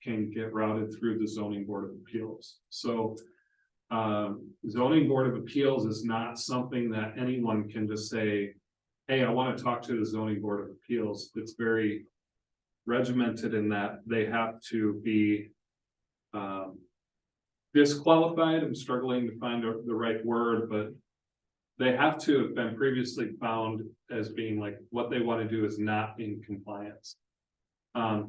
can get routed through the zoning board of appeals. So zoning board of appeals is not something that anyone can just say, hey, I want to talk to the zoning board of appeals. It's very regimented in that they have to be disqualified. I'm struggling to find the right word, but they have to have been previously found as being like what they want to do is not in compliance.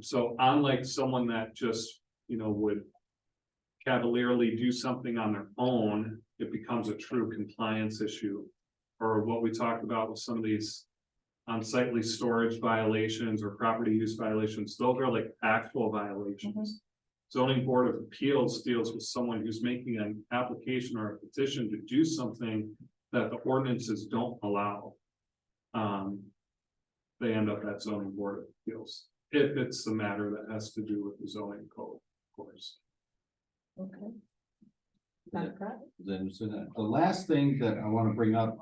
So unlike someone that just, would cavalierly do something on their own, it becomes a true compliance issue. Or what we talked about with some of these unsightly storage violations or property use violations, those are like actual violations. Zoning Board of Appeals deals with someone who's making an application or a petition to do something that the ordinances don't allow. They end up at Zoning Board of Appeals, if it's the matter that has to do with the zoning code, of course. Okay. Then, so the last thing that I want to bring up,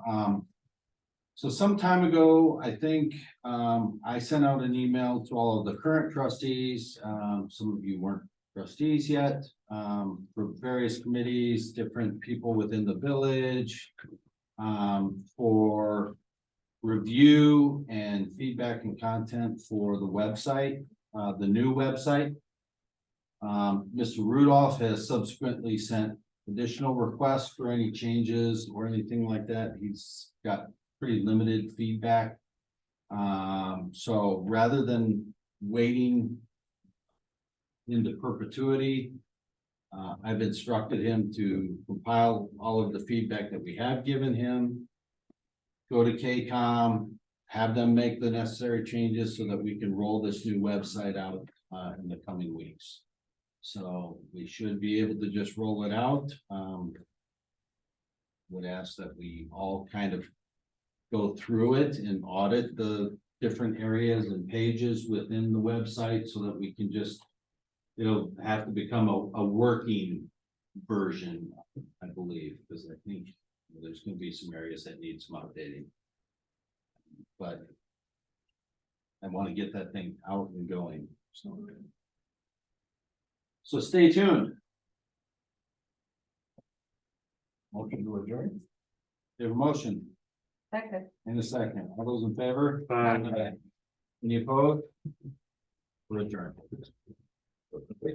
so some time ago, I think, I sent out an email to all of the current trustees, some of you weren't trustees yet, for various committees, different people within the village, for review and feedback and content for the website, the new website. Mr. Rudolph has subsequently sent additional requests for any changes or anything like that. He's got pretty limited feedback. So rather than waiting into perpetuity, I've instructed him to compile all of the feedback that we have given him, go to KCOM, have them make the necessary changes so that we can roll this new website out in the coming weeks. So we should be able to just roll it out. Would ask that we all kind of go through it and audit the different areas and pages within the website so that we can just, it'll have to become a working version, I believe, because I think there's going to be some areas that need some updating. But I want to get that thing out and going. So stay tuned. Motion to adjourn. You have a motion Second. and a second. All those in favor? Aye. Any opposed? We're adjourned.